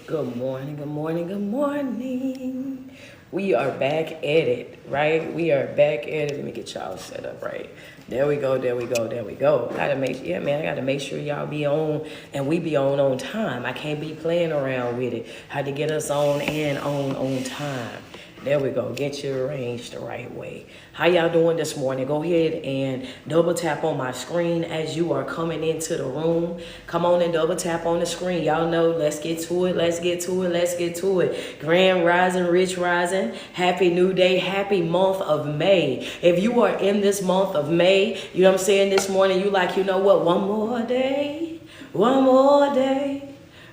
Good morning, good morning, good morning. We are back at it, right? We are back at it. Let me get y'all set up right. There we go, there we go, there we go. I gotta make sure y'all be on and we be on time. I can't be playing around with it. Had to get us on and on time. There we go. Get you arranged the right way. How y'all doing this morning? Go ahead and double tap on my screen as you are coming into the room. Come on and double tap on the screen. Y'all know, let's get to it. Let's get to it. Let's get to it. Grand Rising, Rich Rising. Happy new day. Happy month of May. If you are in this month of May, you know what I'm saying, this morning, you like, you know what? One more day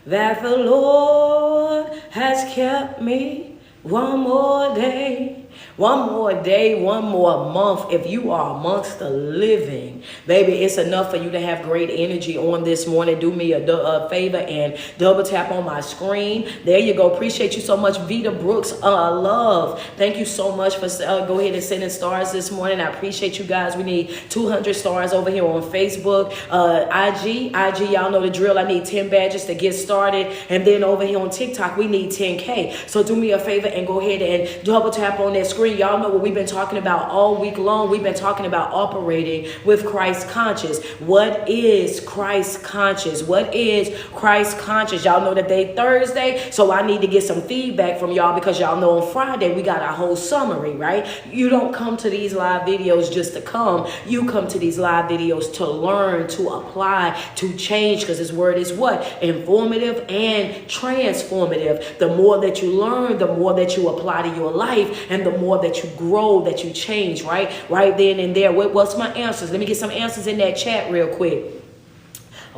that the Lord has kept me. One more day, one more month. If you are amongst the living, baby, it's enough for you to have great energy on this morning. Do me a favor and double tap on my screen. There you go. Appreciate you so much, Vita Brooks. Love. Thank you so much for go ahead and sending stars this morning. I appreciate you guys. We need 200 stars over here on Facebook. IG, y'all know the drill. I need 10 badges to get started. And then over here on TikTok, we need 10K. So do me a favor and go ahead and double tap on that screen. Y'all know what we've been talking about all week long. We've been talking about operating with Christ conscious. What is Christ conscious? What is Christ conscious? Y'all know that day Thursday, so I need to get some feedback from y'all because y'all know on Friday we got our whole summary, right? You don't come to these live videos just to come. You come to these live videos to learn, to apply, to change, because this word is what? Informative and transformative. The more that you learn, the more that you apply to your life, and the more that you grow, that you change, right then and there. What's my answers? Let me get some answers in that chat real quick.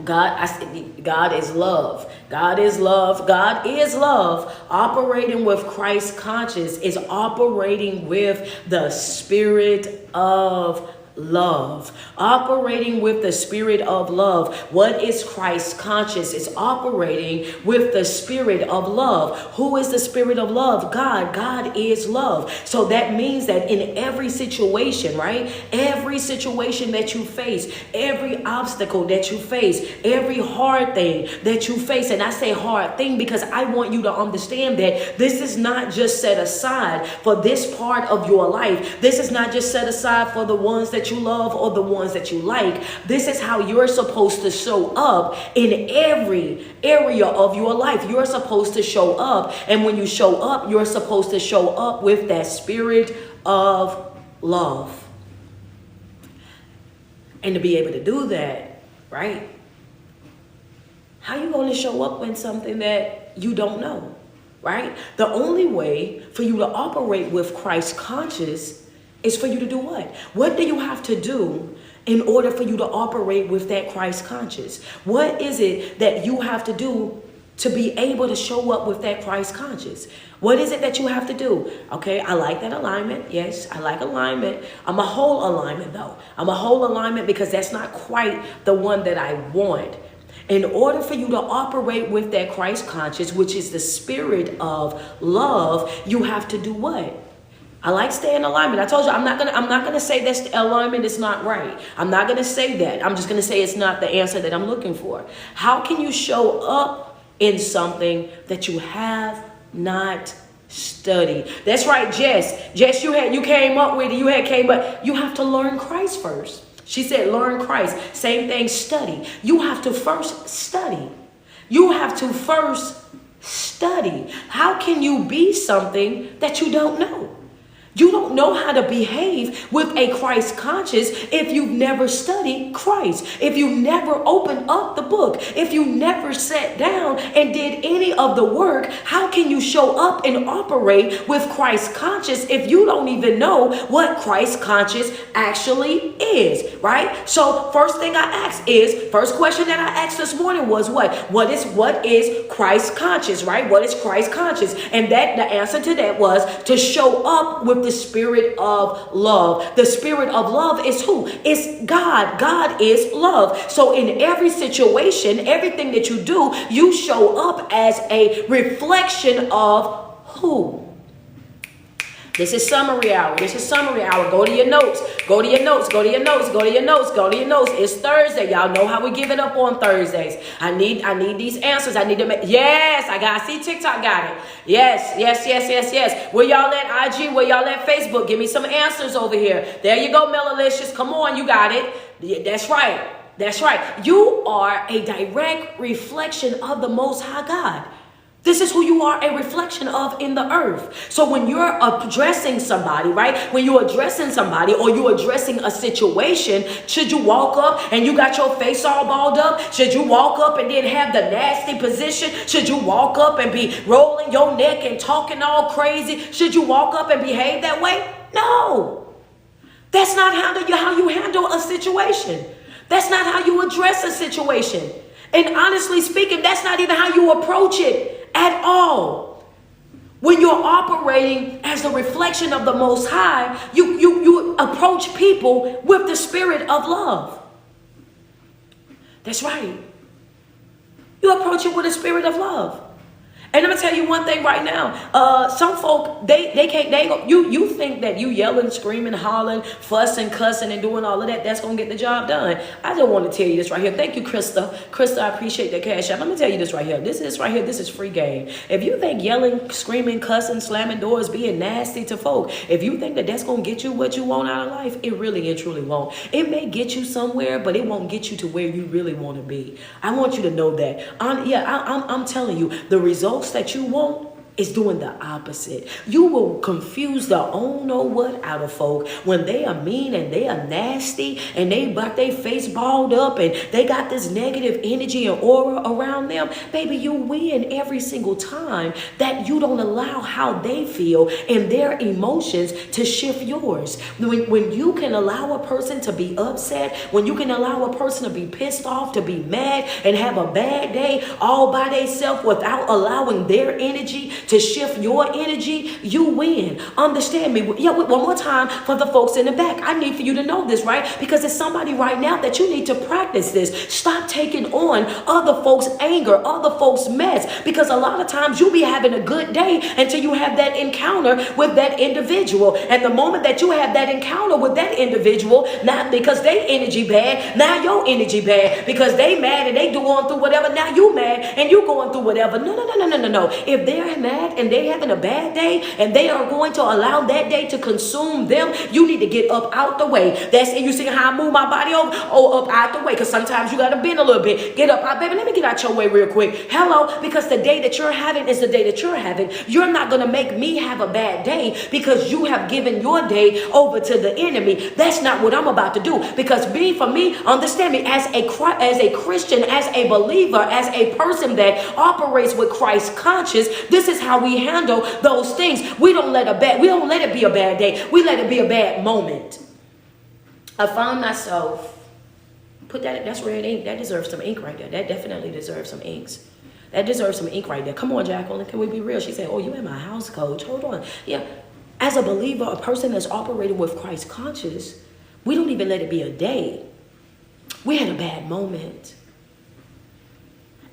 God is love. God is love. God is love. Operating with Christ conscious is operating with the spirit of love. Operating with the spirit of love. What is Christ conscious? It's operating with the spirit of love. Who is the spirit of love? God. God is love. So that means that in every situation, right? Every situation that you face, every obstacle that you face, every hard thing that you face, and I say hard thing because I want you to understand that this is not just set aside for this part of your life. This is not just set aside for the ones that you love or the ones that you like. This is how you're supposed to show up in every area of your life. You're supposed to show up, and when you show up, you're supposed to show up with that spirit of love. And to be able to do that, right? How you going to show up in something that you don't know, right? The only way for you to operate with Christ conscious is for you to do what? What do you have to do in order for you to operate with that Christ conscious? What is it that you have to do to be able to show up with that Christ conscious? What is it that you have to do? Okay, I like that alignment. Yes, I like alignment. I'm a whole alignment though. I'm a whole alignment because that's not quite the one that I want. In order for you to operate with that Christ conscious, which is the spirit of love, you have to do what? I like staying in alignment. I told you I'm not gonna say that alignment is not right. I'm not gonna say that. I'm just gonna say it's not the answer that I'm looking for. How can you show up in something that you have not studied? That's right, Jess. Jess, you came up with it. But you have to learn Christ first. She said, learn Christ. Same thing, study. You have to first study. You have to first study. How can you be something that you don't know? You don't know how to behave with a Christ conscious if you've never studied Christ, if you never opened up the book, if you never sat down and did any of the work. How can you show up and operate with Christ conscious if you don't even know what Christ conscious actually is, right? So first question that I asked this morning was what is Christ conscious, right? What is Christ conscious? And that the answer to that was to show up with the spirit of love. The spirit of love is who? It's God. God is love. So in every situation, everything that you do, you show up as a reflection of who? This is summary hour. This is summary hour. Go to your notes. Go to your notes. Go to your notes. Go to your notes. Go to your notes. It's Thursday. Y'all know how we give it up on Thursdays. I need these answers. I need to make. Yes, I see TikTok got it. Yes. Where y'all at IG? Where y'all at Facebook? Give me some answers over here. There you go, Melalicious. Come on, you got it. Yeah, that's right. That's right. You are a direct reflection of the Most High God. This is who you are a reflection of in the earth. So when you're addressing somebody, right? When you're addressing somebody or you're addressing a situation, should you walk up and you got your face all balled up? Should you walk up and then have the nasty position? Should you walk up and be rolling your neck and talking all crazy? Should you walk up and behave that way? No. That's not how you handle a situation. That's not how you address a situation. And honestly speaking, that's not even how you approach it at all. When you're operating as a reflection of the Most High, you approach people with the spirit of love. That's right. You approach it with a spirit of love. And I'm gonna tell you one thing right now. Some folk, you think that you yelling, screaming, hollering, fussing, cussing, and doing all of that, that's gonna get the job done. I just want to tell you this right here. Thank you, Krista. Krista, I appreciate the cash app. Let me tell you this right here. This is free game. If you think yelling, screaming, cussing, slamming doors, being nasty to folk, if you think that that's gonna get you what you want out of life, it really and truly won't. It may get you somewhere, but it won't get you to where you really want to be. I want you to know that. I'm telling you, the results that you want is doing the opposite. You will confuse the oh know what out of folk when they are mean and they are nasty and they got their face balled up and they got this negative energy and aura around them. Baby, you win every single time that you don't allow how they feel and their emotions to shift yours. When you can allow a person to be upset, when you can allow a person to be pissed off, to be mad and have a bad day all by themselves without allowing their energy to shift your energy, you win. Understand me. Yeah, one more time for the folks in the back. I need for you to know this, right? Because it's somebody right now that you need to practice this. Stop taking on other folks' anger, other folks' mess. Because a lot of times you be having a good day until you have that encounter with that individual. And the moment that you have that encounter with that individual, not because they energy bad, now your energy bad. Because they mad and they going through whatever, now you mad and you going through whatever. No. If they're mad and they're having a bad day and they are going to allow that day to consume them, you need to get up out the way. That's it. You see how I move my body over? Oh, up out the way. Because sometimes you got to bend a little bit. Get up out, baby. Let me get out your way real quick. Hello. Because the day that you're having is the day that you're having. You're not going to make me have a bad day because you have given your day over to the enemy. That's not what I'm about to do. Because for me, understand me, as a Christian, as a believer, as a person that operates with Christ conscious, this is how we handle those things. We don't let it be a bad day. We let it be a bad moment. I found myself, that's red ink. That deserves some ink right there. That definitely deserves some inks. That deserves some ink right there. Come on, Jacqueline, can we be real? She said, oh, you in my house, coach. Hold on. Yeah. As a believer, a person that's operating with Christ conscious, we don't even let it be a day. We had a bad moment.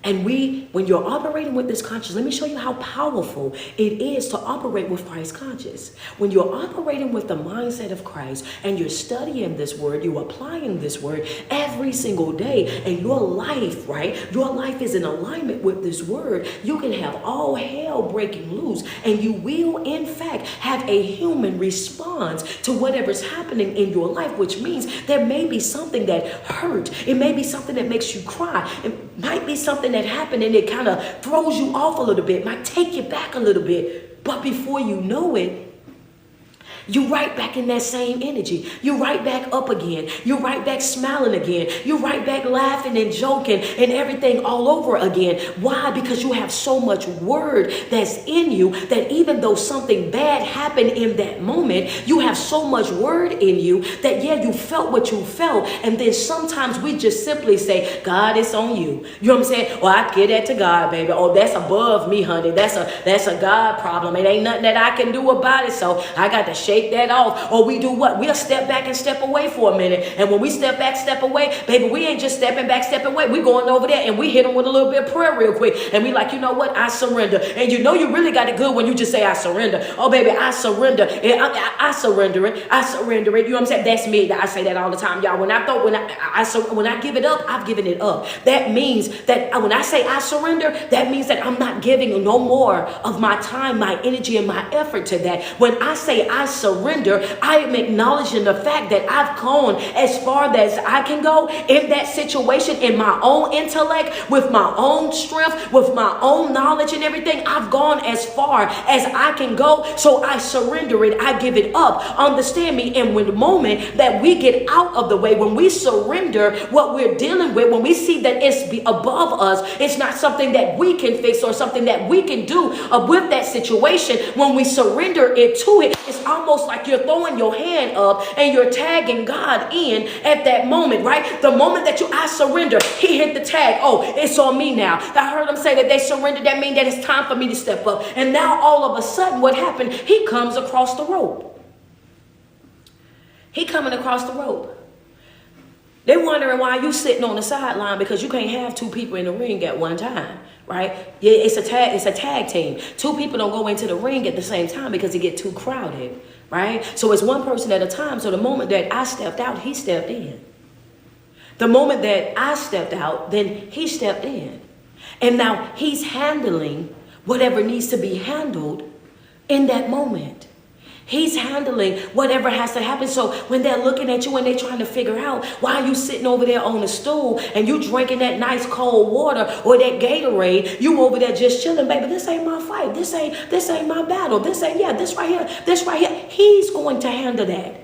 And when you're operating with this conscious, let me show you how powerful it is to operate with Christ conscious. When you're operating with the mindset of Christ and you're studying this word, you're applying this word every single day, and your life, right? Your life is in alignment with this word. You can have all hell breaking loose, and you will, in fact, have a human response to whatever's happening in your life, which means there may be something that hurt. It may be something that makes you cry. It might be something that happened and it kind of throws you off a little bit, might take you back a little bit, but before you know it, you right back in that same energy. You right back up again. You right back smiling again. You right back laughing and joking and everything all over again. Why? Because you have so much word that's in you that even though something bad happened in that moment, you have so much word in you that you felt what you felt. And then sometimes we just simply say, God, it's on you. You know what I'm saying? Well, I get that to God, baby. Oh, that's above me, honey. That's a God problem. It ain't nothing that I can do about it. So I got to shake shake that off. Or we do what? We'll step back and step away for a minute. And when we step back, step away, baby, we ain't just stepping back, stepping away. We going over there and we hit them with a little bit of prayer real quick. And we like, you know what? I surrender. And you know you really got it good when you just say, I surrender. Oh, baby, I surrender. I surrender it. I surrender it. You know what I'm saying? That's me. I say that all the time, y'all. When I give it up, I've given it up. That means that when I say I surrender, that means that I'm not giving no more of my time, my energy, and my effort to that. When I say I surrender, I am acknowledging the fact that I've gone as far as I can go in that situation, in my own intellect, with my own strength, with my own knowledge and everything. I've gone as far as I can go, so I surrender it. I give it up. Understand me? And when the moment that we get out of the way, when we surrender what we're dealing with, when we see that it's above us, it's not something that we can fix or something that we can do with that situation. When we surrender it to it, it's almost like you're throwing your hand up and you're tagging God in at that moment, right? The moment that I surrender, he hit the tag. Oh, it's on me now. I heard him say that they surrendered. That means that it's time for me to step up. And now all of a sudden, what happened? He comes across the rope. He coming across the rope. They're wondering why you sitting on the sideline, because you can't have two people in the ring at one time, right? Yeah, it's a tag team. Two people don't go into the ring at the same time because it get too crowded, right? So it's one person at a time. So the moment that I stepped out, he stepped in. The moment that I stepped out, then he stepped in. And now he's handling whatever needs to be handled in that moment. He's handling whatever has to happen. So when they're looking at you and they're trying to figure out why you sitting over there on the stool and you drinking that nice cold water or that Gatorade, you over there just chilling, baby, this ain't my fight. This ain't my battle. This right here. He's going to handle that.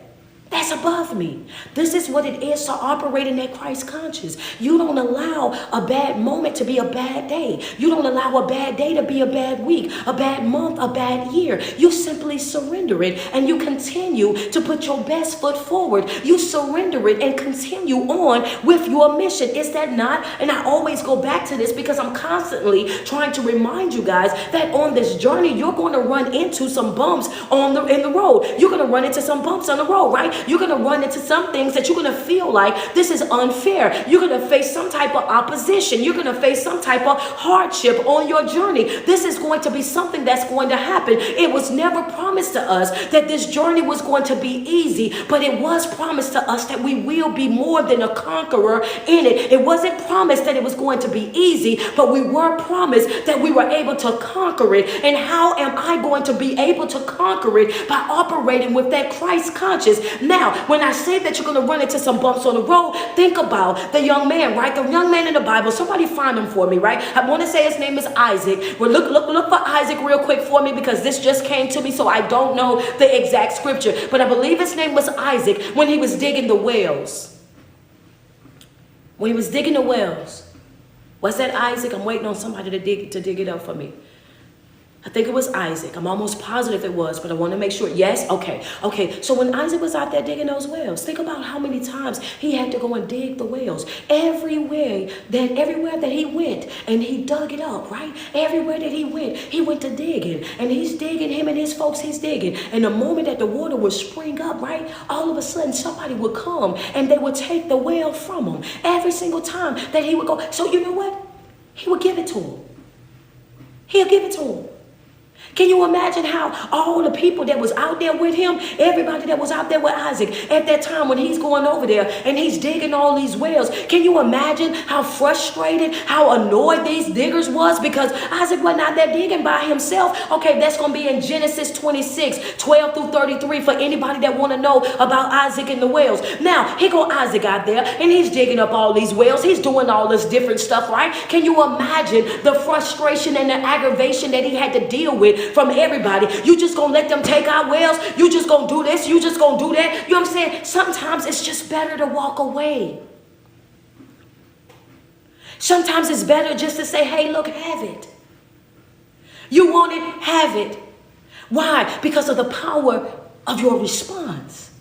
That's above me. This is what it is to operate in that Christ conscious. You don't allow a bad moment to be a bad day. You don't allow a bad day to be a bad week, a bad month, a bad year. You simply surrender it and you continue to put your best foot forward. You surrender it and continue on with your mission. Is that not? And I always go back to this because I'm constantly trying to remind you guys that on this journey, you're going to run into some bumps in the road. You're going to run into some bumps on the road, right? You're going to run into some things that you're going to feel like this is unfair. You're going to face some type of opposition. You're going to face some type of hardship on your journey. This is going to be something that's going to happen. It was never promised to us that this journey was going to be easy, but it was promised to us that we will be more than a conqueror in it. It wasn't promised that it was going to be easy, but we were promised that we were able to conquer it. And how am I going to be able to conquer it? By operating with that Christ conscious. Now, when I say that you're going to run into some bumps on the road, think about the young man, right? The young man in the Bible. Somebody find him for me, right? I want to say his name is Isaac. Well, look for Isaac real quick for me because this just came to me, so I don't know the exact scripture. But I believe his name was Isaac when he was digging the wells. When he was digging the wells. Was that Isaac? I'm waiting on somebody to dig it up for me. I think it was Isaac. I'm almost positive it was, but I want to make sure. Yes? Okay. So when Isaac was out there digging those wells, think about how many times he had to go and dig the wells. Everywhere that he went, and he dug it up, right? Everywhere that he went to digging. And he's digging, him and his folks, he's digging. And the moment that the water would spring up, right? All of a sudden, somebody would come, and they would take the well from him. Every single time that he would go. So you know what? He would give it to him. He'll give it to him. Can you imagine how all the people that was out there with him, everybody that was out there with Isaac at that time when he's going over there and he's digging all these wells, can you imagine how frustrated, how annoyed these diggers was because Isaac wasn't out there digging by himself? Okay, that's going to be in Genesis 26, 12 through 33 for anybody that want to know about Isaac and the wells. Now, here go Isaac out there and he's digging up all these wells. He's doing all this different stuff, right? Can you imagine the frustration and the aggravation that he had to deal with from everybody? You just gonna let them take our wells? You just gonna do this? You just gonna do that? You know what I'm saying? Sometimes it's just better to walk away. Sometimes it's better just to say, hey, look, have it. You want it? Have it. Why? Because of the power of your response.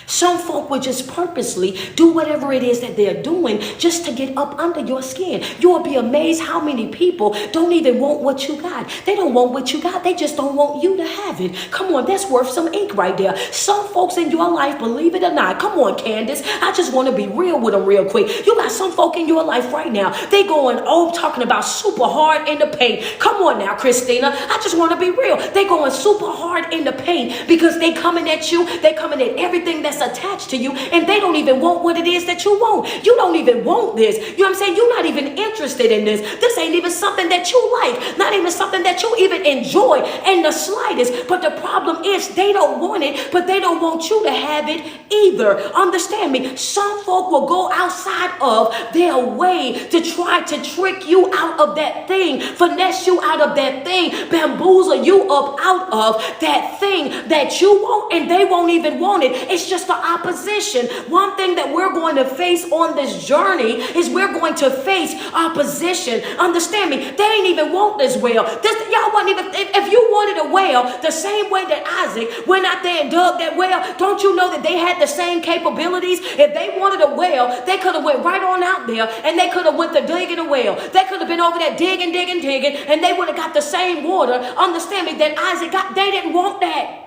Some folk will just purposely do whatever it is that they're doing just to get up under your skin. You'll be amazed how many people don't even want what you got. They don't want what you got. They just don't want you to have it. Come on, that's worth some ink right there. Some folks in your life, believe it or not, come on, Candace, I just want to be real with them real quick. You got some folk in your life right now. They going, talking about super hard in the paint. Come on now, Christina. I just want to be real. They going super hard in the paint because they coming at you. They coming at everything that's attached to you, and they don't even want what it is that you want. You don't even want this. You know what I'm saying? You're not even interested in this. This ain't even something that you like. Not even something that you even enjoy in the slightest. But the problem is they don't want it, but they don't want you to have it either. Understand me? Some folk will go outside of their way to try to trick you out of that thing, finesse you out of that thing, bamboozle you up out of that thing that you want, and they won't even want it. It's just the opposition. One thing that we're going to face on this journey is we're going to face opposition. Understand me? They ain't even want this well. Y'all wasn't even, if you wanted a well the same way that Isaac went out there and dug that well, don't you know that they had the same capabilities? If they wanted a well, they could have went right on out there and they could have went to digging a well. They could have been over there digging, and they would have got the same water. Understand me? That Isaac got. They didn't want that.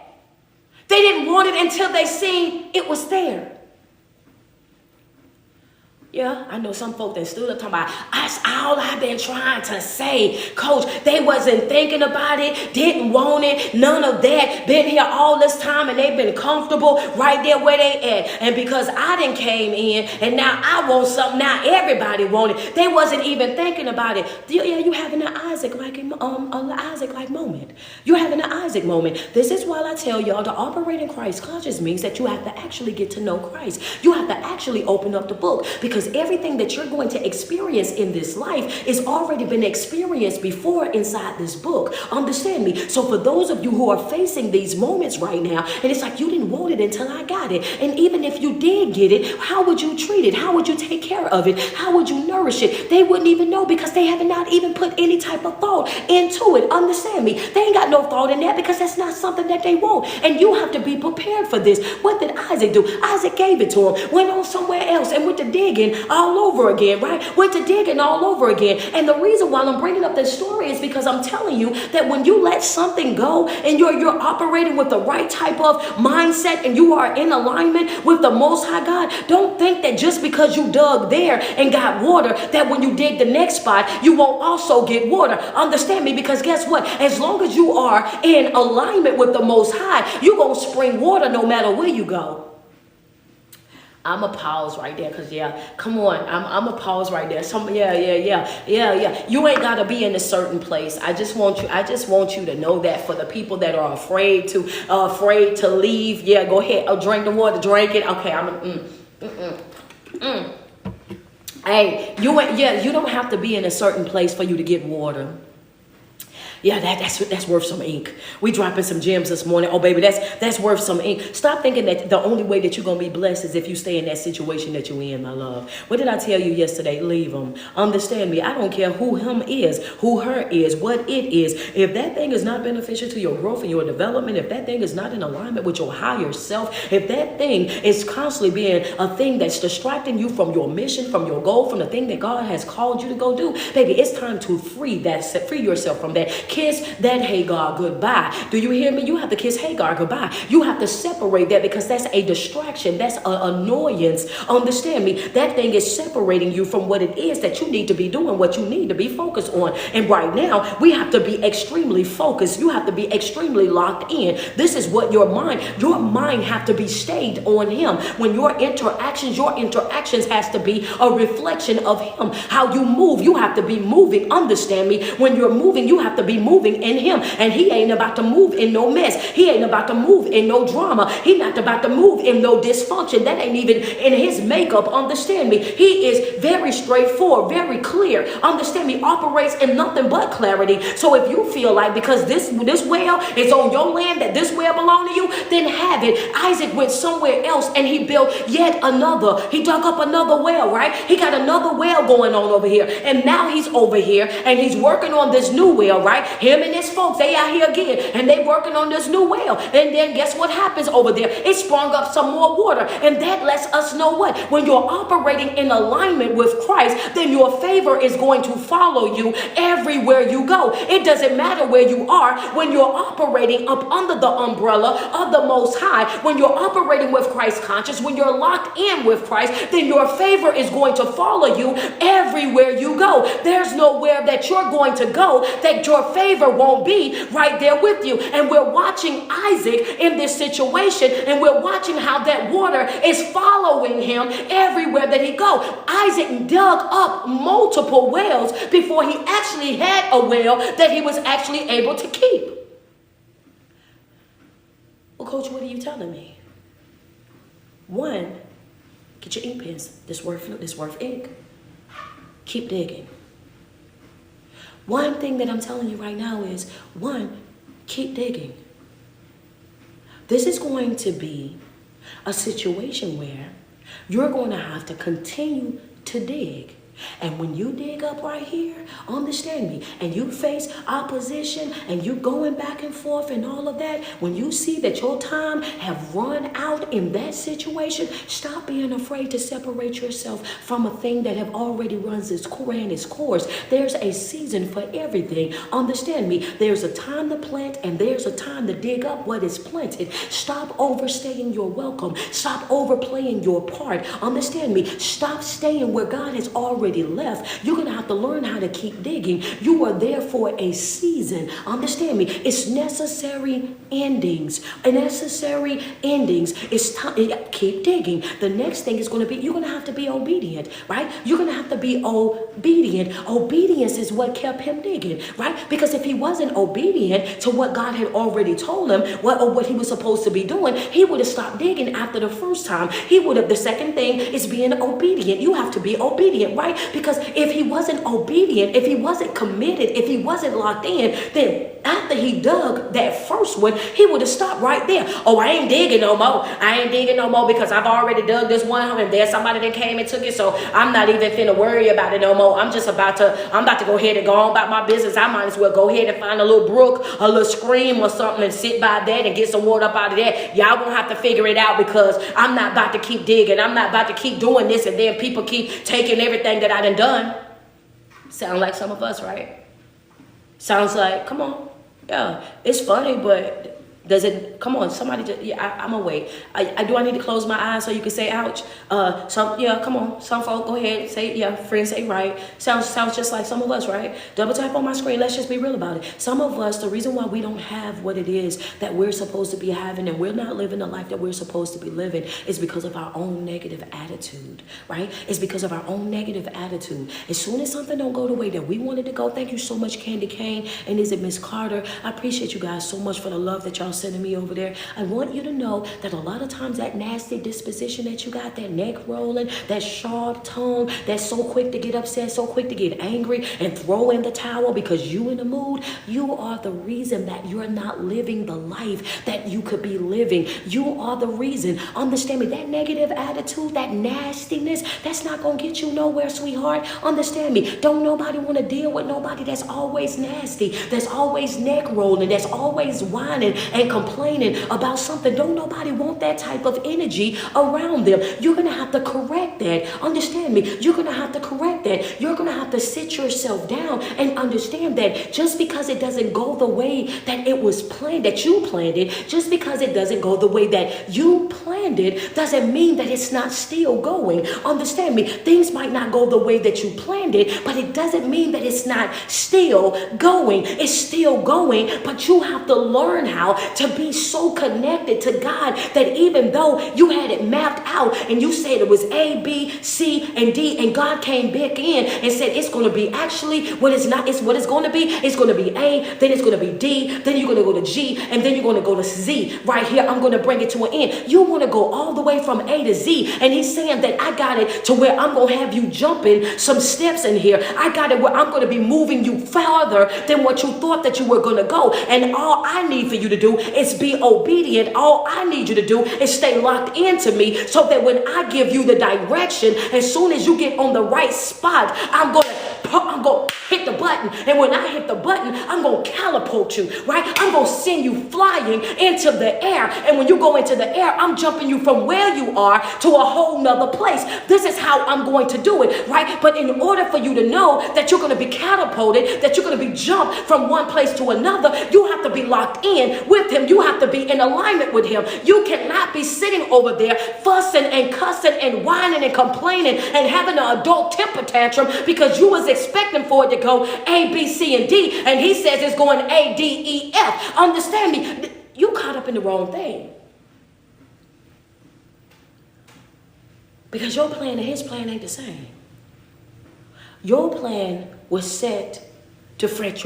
They didn't want it until they seen it was there. Yeah, I know some folk that stood up talking about, that's all I've been trying to say. Coach, they wasn't thinking about it, didn't want it, none of that. Been here all this time and they've been comfortable right there where they at. And because I didn't came in and now I want something, now everybody want it. They wasn't even thinking about it. Yeah, you having an Isaac-like moment. You're having an Isaac moment. This is why I tell y'all to operate in Christ conscious means that you have to actually get to know Christ. You have to actually open up the book, because everything that you're going to experience in this life is already been experienced before inside this book. Understand me? So for those of you who are facing these moments right now, and it's like you didn't want it until I got it. And even if you did get it, how would you treat it? How would you take care of it? How would you nourish it? They wouldn't even know, because they have not even put any type of thought into it. Understand me? They ain't got no thought in that, because that's not something that they want. And you have to be prepared for this. What did Isaac do? Isaac gave it to him, went on somewhere else and went to digging all over again, right? Went to digging all over again. And the reason why I'm bringing up this story is because I'm telling you that when you let something go and you're operating with the right type of mindset and you are in alignment with the Most High God, don't think that just because you dug there and got water, that when you dig the next spot, you won't also get water. Understand me? Because guess what? As long as you are in alignment with the Most High, you're going to spring water no matter where you go. I'm a pause right there, because come on, I'm a pause right there. You ain't gotta be in a certain place. I just want you to know that. For the people that are afraid to leave, go ahead. Drink the water, drink it. Okay, Hey, you don't have to be in a certain place for you to get water. Yeah, that's worth some ink. We dropping some gems this morning. Oh, baby, that's worth some ink. Stop thinking that the only way that you're going to be blessed is if you stay in that situation that you're in, my love. What did I tell you yesterday? Leave them. Understand me. I don't care who him is, who her is, what it is. If that thing is not beneficial to your growth and your development, if that thing is not in alignment with your higher self, if that thing is constantly being a thing that's distracting you from your mission, from your goal, from the thing that God has called you to go do, baby, it's time to free yourself from that. Kiss that Hagar goodbye. Do you hear me? You have to kiss Hagar goodbye. You have to separate that, because that's a distraction. That's an annoyance. Understand me? That thing is separating you from what it is that you need to be doing, what you need to be focused on. And right now, we have to be extremely focused. You have to be extremely locked in. This is what your mind have to be stayed on him. When your interactions has to be a reflection of him. How you move, you have to be moving. Understand me? When you're moving, you have to be moving in him. And he ain't about to move in no mess. He ain't about to move in no drama. He not about to move in no dysfunction. That ain't even in his makeup. Understand me? He is very straightforward, very clear. Understand me? Operates in nothing but clarity. So if you feel like because this well is on your land, that this well belong to you, then have it. Isaac went somewhere else and he built yet another. He dug up another well, right? He got another well going on over here. And now he's over here and he's working on this new well, right? Him and his folks, they out here again, and they working on this new well. And then guess what happens over there? It sprung up some more water. And that lets us know what? When you're operating in alignment with Christ, then your favor is going to follow you everywhere you go. It doesn't matter where you are. When you're operating up under the umbrella of the Most High, when you're operating with Christ conscious, when you're locked in with Christ, then your favor is going to follow you everywhere you go. There's nowhere that you're going to go that your favor won't be right there with you. And we're watching Isaac in this situation, and we're watching how that water is following him everywhere that he goes. Isaac dug up multiple wells before he actually had a well that he was actually able to keep. Well, Coach, what are you telling me? One, get your ink pens. This worth ink. Keep digging. One thing that I'm telling you right now is, one, keep digging. This is going to be a situation where you're going to have to continue to dig. And when you dig up right here, understand me, and you face opposition and you going back and forth and all of that, when you see that your time have run out in that situation, stop being afraid to separate yourself from a thing that have already ran its course. There's a season for everything. Understand me, there's a time to plant and there's a time to dig up what is planted. Stop overstaying your welcome. Stop overplaying your part. Understand me, stop staying where God has already left. You're going to have to learn how to keep digging. You are there for a season. Understand me. It's necessary endings. Necessary endings. It's time. Keep digging. The next thing is going to be, you're going to have to be obedient, right? You're going to have to be obedient. Obedience is what kept him digging, right? Because if he wasn't obedient to what God had already told him, what he was supposed to be doing, he would have stopped digging after the first time. The second thing is being obedient. You have to be obedient, right? Because if he wasn't obedient, if he wasn't committed, if he wasn't locked in, then after he dug that first one, he would have stopped right there. Oh, I ain't digging no more. I ain't digging no more because I've already dug this one and there's somebody that came and took it. So I'm not even finna worry about it no more. I'm about to go ahead and go on about my business. I might as well go ahead and find a little brook, a little stream or something and sit by that and get some water up out of that. Y'all won't have to figure it out because I'm not about to keep digging. I'm not about to keep doing this and then people keep taking everything that I done. Sound like some of us, right? Sounds like, come on. Yeah, it's funny, but does it, come on, somebody just, yeah, I'm gonna wait. Do I need to close my eyes so you can say ouch? Come on, some folk, go ahead, say, yeah, friends say right. Sounds just like some of us, right? Double tap on my screen, let's just be real about it. Some of us, the reason why we don't have what it is that we're supposed to be having and we're not living the life that we're supposed to be living is because of our own negative attitude, right? It's because of our own negative attitude. As soon as something don't go the way that we wanted to go, thank you so much, Candy Kane, and is it Miss Carter? I appreciate you guys so much for the love that y'all sending me over there. I want you to know that a lot of times that nasty disposition that you got, that neck rolling, that sharp tongue, that's so quick to get upset, so quick to get angry and throw in the towel because you in the mood, you are the reason that you're not living the life that you could be living. You are the reason. Understand me, that negative attitude, that nastiness, that's not going to get you nowhere, sweetheart. Understand me. Don't nobody want to deal with nobody that's always nasty, that's always neck rolling, that's always whining and complaining about something. Don't nobody want that type of energy around them. You're going to have to correct that. Understand me. You're going to have to correct that. You're going to have to sit yourself down and understand that just because it doesn't go the way that it was planned, that you planned it, just because it doesn't go the way that you planned it, doesn't mean that it's not still going. Understand me. Things might not go the way that you planned it, but it doesn't mean that it's not still going. It's still going, but you have to learn how to be so connected to God that even though you had it mapped out and you said it was A, B, C, and D, and God came back in and said it's going to be actually what it's not, it's what it's going to be. It's going to be A, then it's going to be D, then you're going to go to G, and then you're going to go to Z. Right here, I'm going to bring it to an end. You want to go all the way from A to Z, and he's saying that I got it to where I'm going to have you jumping some steps in here. I got it where I'm going to be moving you farther than what you thought that you were going to go, and all I need for you to do is be obedient. All I need you to do is stay locked into me so that when I give you the direction, as soon as you get on the right spot, I'm going to I'm going to hit the button. And when I hit the button, I'm going to catapult you, right? I'm going to send you flying into the air. And when you go into the air, I'm jumping you from where you are to a whole nother place. This is how I'm going to do it, right? But in order for you to know that you're going to be catapulted, that you're going to be jumped from one place to another, you have to be locked in with him. You have to be in alignment with him. You cannot be sitting over there fussing and cussing and whining and complaining and having an adult temper tantrum because you was expecting for it to go A, B, C, and D, and he says it's going A, D, E, F. Understand me? You caught up in the wrong thing. Because your plan and his plan ain't the same. Your plan was set to fit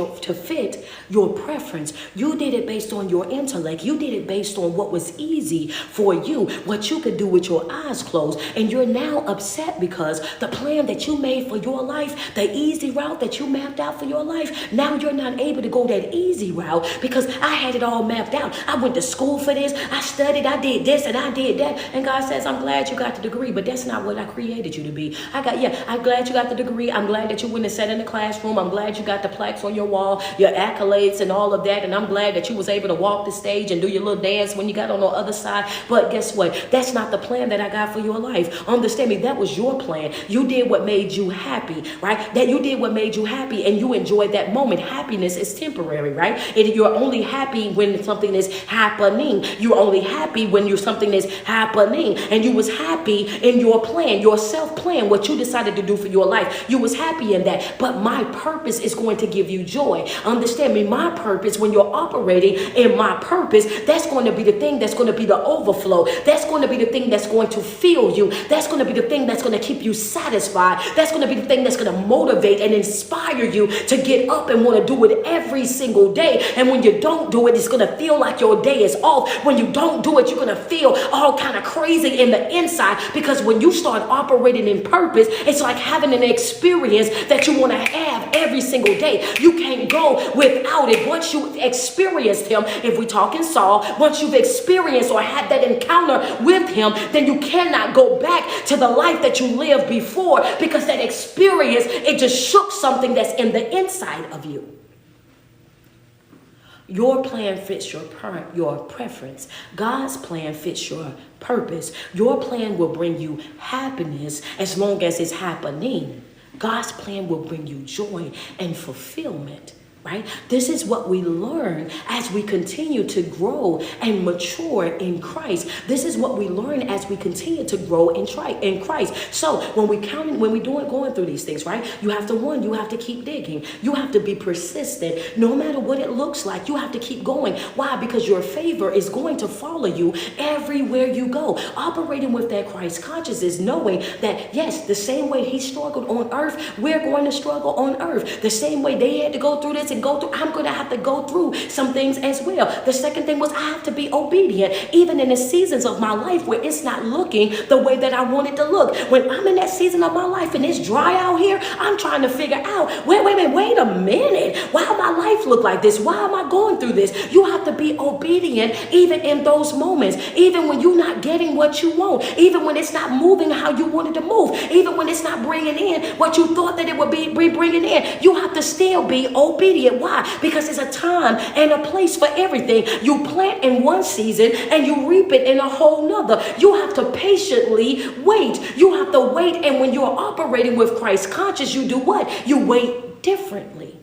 your preference. You did it based on your intellect. You did it based on what was easy for you, what you could do with your eyes closed. And you're now upset because the plan that you made for your life, the easy route that you mapped out for your life, now you're not able to go that easy route because I had it all mapped out. I went to school for this. I studied. I did this and I did that. And God says, I'm glad you got the degree, but that's not what I created you to be. I'm glad you got the degree. I'm glad that you went and sat in the classroom. I'm glad you got the plaques on your wall, your accolades and all of that. And I'm glad that you was able to walk the stage and do your little dance when you got on the other side. But guess what? That's not the plan that I got for your life. Understand me, that was your plan. You did what made you happy, right? That you did what made you happy and you enjoyed that moment. Happiness is temporary, right? You're only happy when something is happening. You're only happy when something is happening. And you was happy in your plan, your self-plan, what you decided to do for your life. You was happy in that. But my purpose is going to give you joy. Understand me, my purpose, when you're operating in my purpose, that's going to be the thing that's going to be the overflow. That's going to be the thing that's going to fill you. That's going to be the thing that's going to keep you satisfied. That's going to be the thing that's going to motivate and inspire you to get up and want to do it every single day. And when you don't do it, it's going to feel like your day is off. When you don't do it, you're going to feel all kind of crazy in the inside, because when you start operating in purpose, it's like having an experience that you want to have every single day. You can't go without it. Once you experienced him, if we talk in Saul, once you've experienced or had that encounter with him, then you cannot go back to the life that you lived before, because that experience, it just shook something that's in the inside of you. Your plan fits your preference. God's plan fits your purpose. Your plan will bring you happiness as long as it's happening. God's plan will bring you joy and fulfillment, right? This is what we learn as we continue to grow and mature in Christ. This is what we learn as we continue to grow in Christ. So when we going through these things, right? You have to keep digging. You have to be persistent. No matter what it looks like, you have to keep going. Why? Because your favor is going to follow you everywhere you go. Operating with that Christ consciousness, knowing that, yes, the same way he struggled on earth, we're going to struggle on earth. The same way they had to go through this, I'm going to have to go through some things as well. The second thing was I have to be obedient, even in the seasons of my life where it's not looking the way that I want it to look. When I'm in that season of my life and it's dry out here, I'm trying to figure out, wait a minute. Why my life look like this? Why am I going through this? You have to be obedient even in those moments, even when you're not getting what you want, even when it's not moving how you wanted to move, even when it's not bringing in what you thought that it would be bringing in. You have to still be obedient. Why? Because there's a time and a place for everything. You plant in one season and you reap it in a whole nother. You have to patiently wait. You have to wait. And when you're operating with Christ conscious, you do what? You wait differently.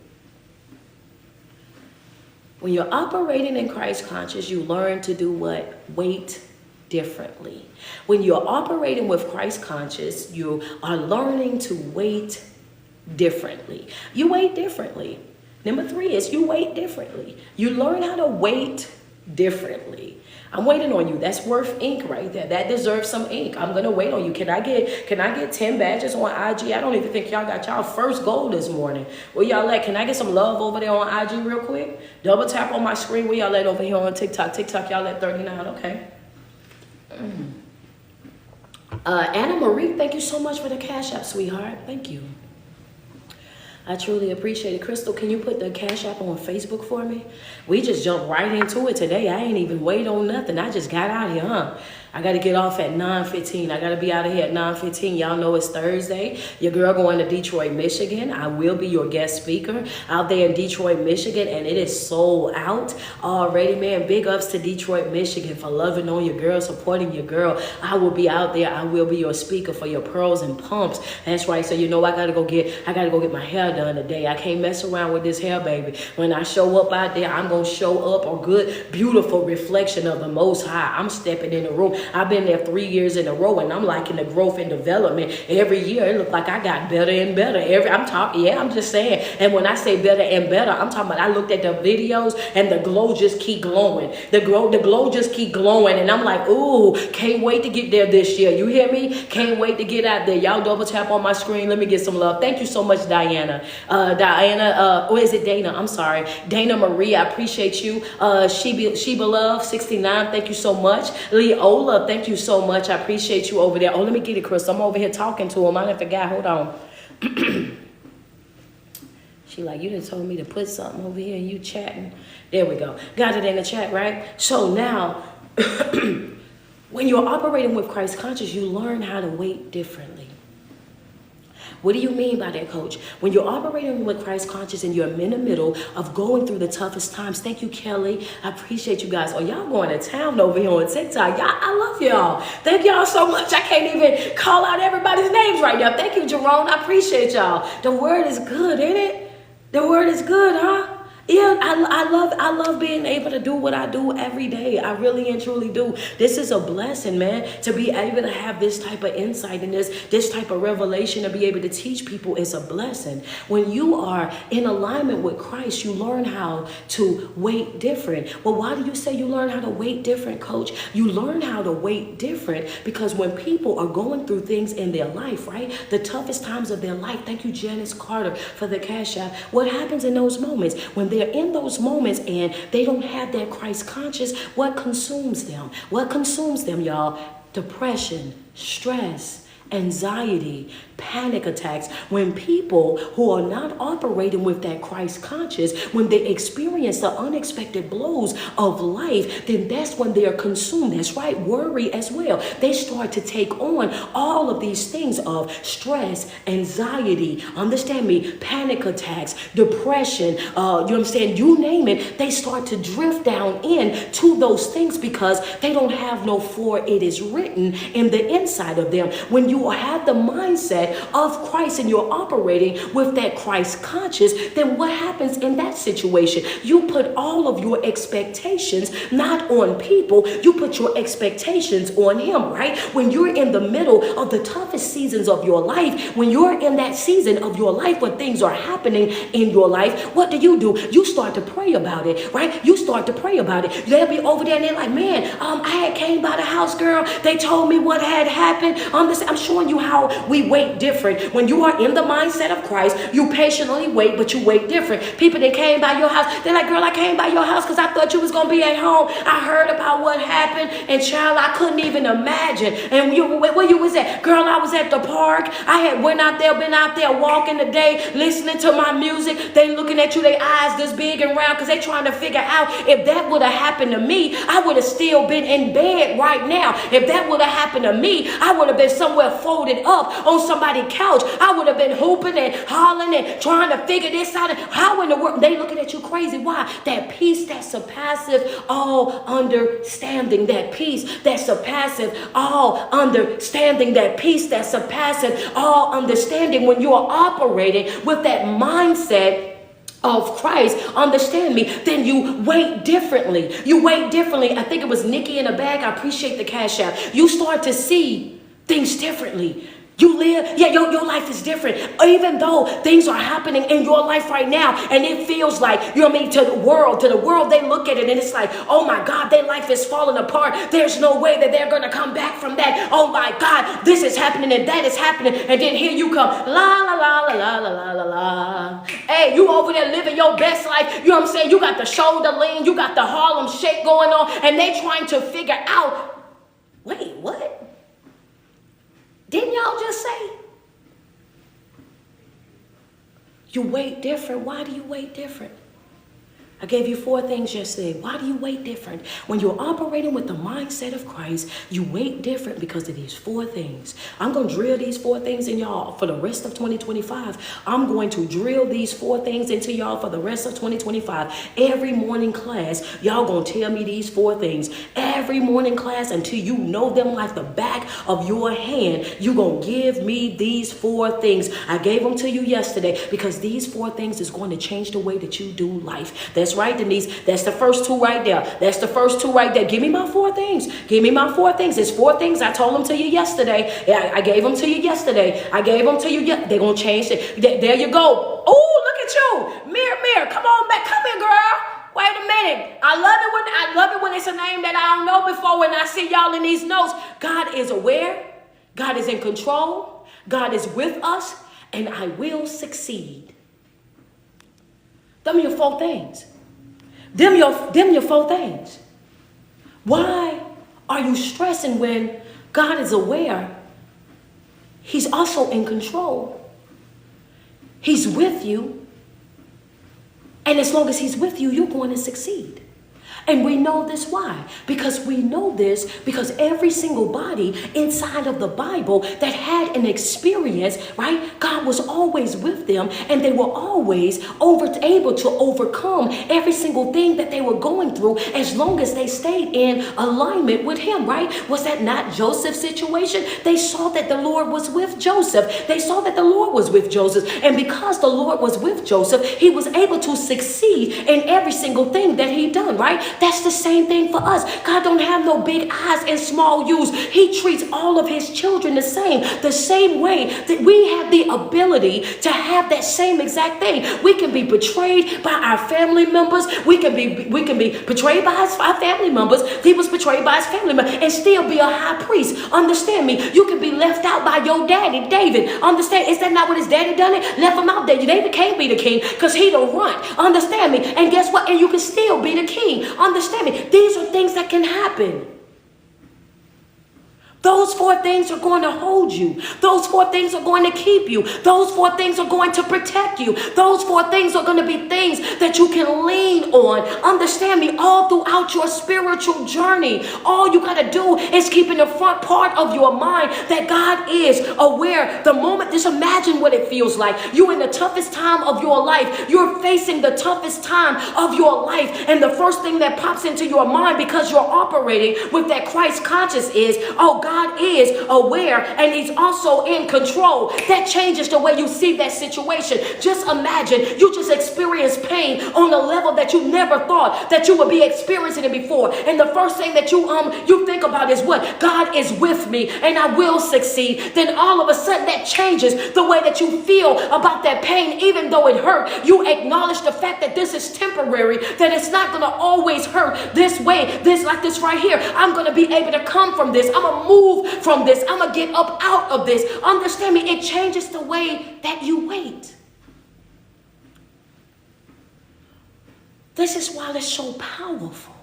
When you're operating in Christ conscious, you learn to do what? Wait differently. When you're operating with Christ conscious, you are learning to wait differently. You wait differently. Number 3 is you wait differently. You learn how to wait differently. I'm waiting on you. That's worth ink right there. That deserves some ink. I'm going to wait on you. Can I get 10 badges on IG? I don't even think y'all got y'all first goal this morning. Where y'all at? Can I get some love over there on IG real quick? Double tap on my screen. Where y'all at over here on TikTok? TikTok, y'all at 39. Okay. Anna Marie, thank you so much for the Cash App, sweetheart. Thank you. I truly appreciate it. Crystal, can you put the Cash App on Facebook for me? We just jumped right into it today. I ain't even wait on nothing. I just got out here, huh? I got to get off at 9:15. I got to be out of here at 9:15. Y'all know it's Thursday. Your girl going to Detroit, Michigan. I will be your guest speaker out there in Detroit, Michigan, and it is sold out already, man. Big ups to Detroit, Michigan for loving on your girl, supporting your girl. I will be out there. I will be your speaker for your pearls and pumps. That's right. So you know I gotta go get my hair done today. I can't mess around with this hair, baby. When I show up out there, I'm gonna show up a good, beautiful reflection of the Most High. I'm stepping in the room. I've been there 3 years in a row, and I'm liking the growth and development. Every year, it looked like I got better and better. I'm just saying. And when I say better and better, I'm talking about I looked at the videos and the glow just keep glowing. The glow just keep glowing, and I'm like, ooh, can't wait to get there this year. You hear me? Can't wait to get out there. Y'all double tap on my screen. Let me get some love. Thank you so much, Diana. Or is it Dana? I'm sorry. Dana Marie, I appreciate you. She Beloved 69, thank you so much. Leola, thank you so much. I appreciate you over there. Oh, let me get it, Chris. I'm over here talking to him. I didn't forget. Hold on. She like, you done told me to put something over here and you chatting. There we go. Got it in the chat, right? So now, when you're operating with Christ conscious, you learn how to wait differently. What do you mean by that, Coach? When you're operating with Christ conscious and you're in the middle of going through the toughest times. Thank you, Kelly. I appreciate you guys. Oh, y'all going to town over here on TikTok. Y'all, I love y'all. Thank y'all so much. I can't even call out everybody's names right now. Thank you, Jerome. I appreciate y'all. The word is good, ain't it? The word is good, huh? Yeah, I love being able to do what I do every day. I really and truly do. This is a blessing, man, to be able to have this type of insight and this type of revelation to be able to teach people is a blessing. When you are in alignment with Christ, you learn how to wait different. Well, why do you say you learn how to wait different, Coach? You learn how to wait different because when people are going through things in their life, right? The toughest times of their life. Thank you, Janice Carter, for the cash app. What happens in those moments when they're in those moments and they don't have that Christ conscious? What consumes them? What consumes them, y'all? Depression, stress, anxiety, panic attacks. When people who are not operating with that Christ conscious, when they experience the unexpected blows of life, then that's when they are consumed. That's right, worry as well. They start to take on all of these things of stress, anxiety, understand me, panic attacks, depression, you understand, you name it. They start to drift down into those things because they don't have no for it is written in the inside of them. When you have the mindset of Christ and you're operating with that Christ conscious, then what happens in that situation? You put all of your expectations not on people, you put your expectations on Him, right? When you're in the middle of the toughest seasons of your life, when you're in that season of your life where things are happening in your life, what do? You start to pray about it, right? You start to pray about it. They'll be over there and they're like, man, I had came by the house, girl. They told me what had happened. I'm showing you how we wait different. When you are in the mindset of Christ, you patiently wait, but you wait different. People that came by your house, they're like, girl, I came by your house because I thought you was going to be at home. I heard about what happened, and child, I couldn't even imagine. And where you was at? Girl, I was at the park. I had been out there walking today, listening to my music. They looking at you, their eyes this big and round because they trying to figure out if that would have happened to me, I would have still been in bed right now. If that would have happened to me, I would have been somewhere folded up on somebody's couch. I would have been hooping and hollering and trying to figure this out. How in the world? They looking at you crazy. Why? That peace that surpasses all understanding. That peace that surpasses all understanding. That peace that surpasses all understanding. When you are operating with that mindset of Christ, understand me, then you wait differently. You wait differently. I think it was Nikki in the bag. I appreciate the cash app. You start to see things differently. You live, your life is different. Even though things are happening in your life right now, and it feels like, you know what I mean, to the world, they look at it and it's like, oh my God, their life is falling apart. There's no way that they're going to come back from that. Oh my God, this is happening and that is happening. And then here you come, la, la, la, la, la, la, la, la. Hey, you over there living your best life. You know what I'm saying? You got the shoulder lean, you got the Harlem shake going on, and they trying to figure out, wait, what? Didn't y'all just say? You wait different. Why do you wait different? I gave you 4 things yesterday. Why do you wait different? When you're operating with the mindset of Christ, you wait different because of these 4 things. I'm going to drill these 4 things in y'all for the rest of 2025. I'm going to drill these 4 things into y'all for the rest of 2025. Every morning class, y'all going to tell me these 4 things. Every morning class until you know them like the back of your hand. You going to give me these 4 things. I gave them to you yesterday because these 4 things is going to change the way that you do life. That's right, Denise. That's the first 2 right there. That's the first 2 right there. Give me my 4 things. Give me my 4 things. It's 4 things. I told them to you yesterday. I gave them to you yesterday. I gave them to you. They're going to change it. There you go. Oh, look at you. Mirror. Come on back. Come here, girl. Wait a minute. I love it when it's a name that I don't know before. When I see y'all in these notes, God is aware. God is in control. God is with us. And I will succeed. Them your 4 things. Them your 4 things. Why are you stressing when God is aware? He's also in control. He's with you. And as long as he's with you, you're going to succeed. And we know this why? Because we know this because every single body inside of the Bible that had an experience, right? God was always with them and they were always able to overcome every single thing that they were going through as long as they stayed in alignment with him, right? Was that not Joseph's situation? They saw that the Lord was with Joseph. They saw that the Lord was with Joseph. And because the Lord was with Joseph, he was able to succeed in every single thing that he done, right? That's the same thing for us. God don't have no big eyes and small U's. He treats all of his children the same way that we have the ability to have that same exact thing. We can be betrayed by our family members. We can be betrayed by our family members. He was betrayed by his family members and still be a high priest. Understand me? You can be left out by your daddy, David. Understand? Is that not what his daddy done it? Left him out there. David can't be the king because he don't run. Understand me? And guess what? And you can still be the king. Understand me? These are things that can happen. Those 4 things are going to hold you. Those 4 things are going to keep you. Those 4 things are going to protect you. Those 4 things are going to be things that you can lean on. Understand me? All throughout your spiritual journey, all you got to do is keep in the front part of your mind that God is aware. The moment, just imagine what it feels like. You're in the toughest time of your life. You're facing the toughest time of your life. And the first thing that pops into your mind because you're operating with that Christ conscious is, oh, God is aware and he's also in control. That changes the way you see that situation. Just imagine you just experienced pain on a level that you never thought that you would be experiencing it before. And the first thing that you think about is what? God is with me and I will succeed. Then all of a sudden that changes the way that you feel about that pain. Even though it hurt, you acknowledge the fact that this is temporary, that it's not going to always hurt this way, this like this right here. I'm going to be able to come from this. I'm going to move from this. I'm going to get up out of this. Understand me? It changes the way that you wait. This is why it's so powerful.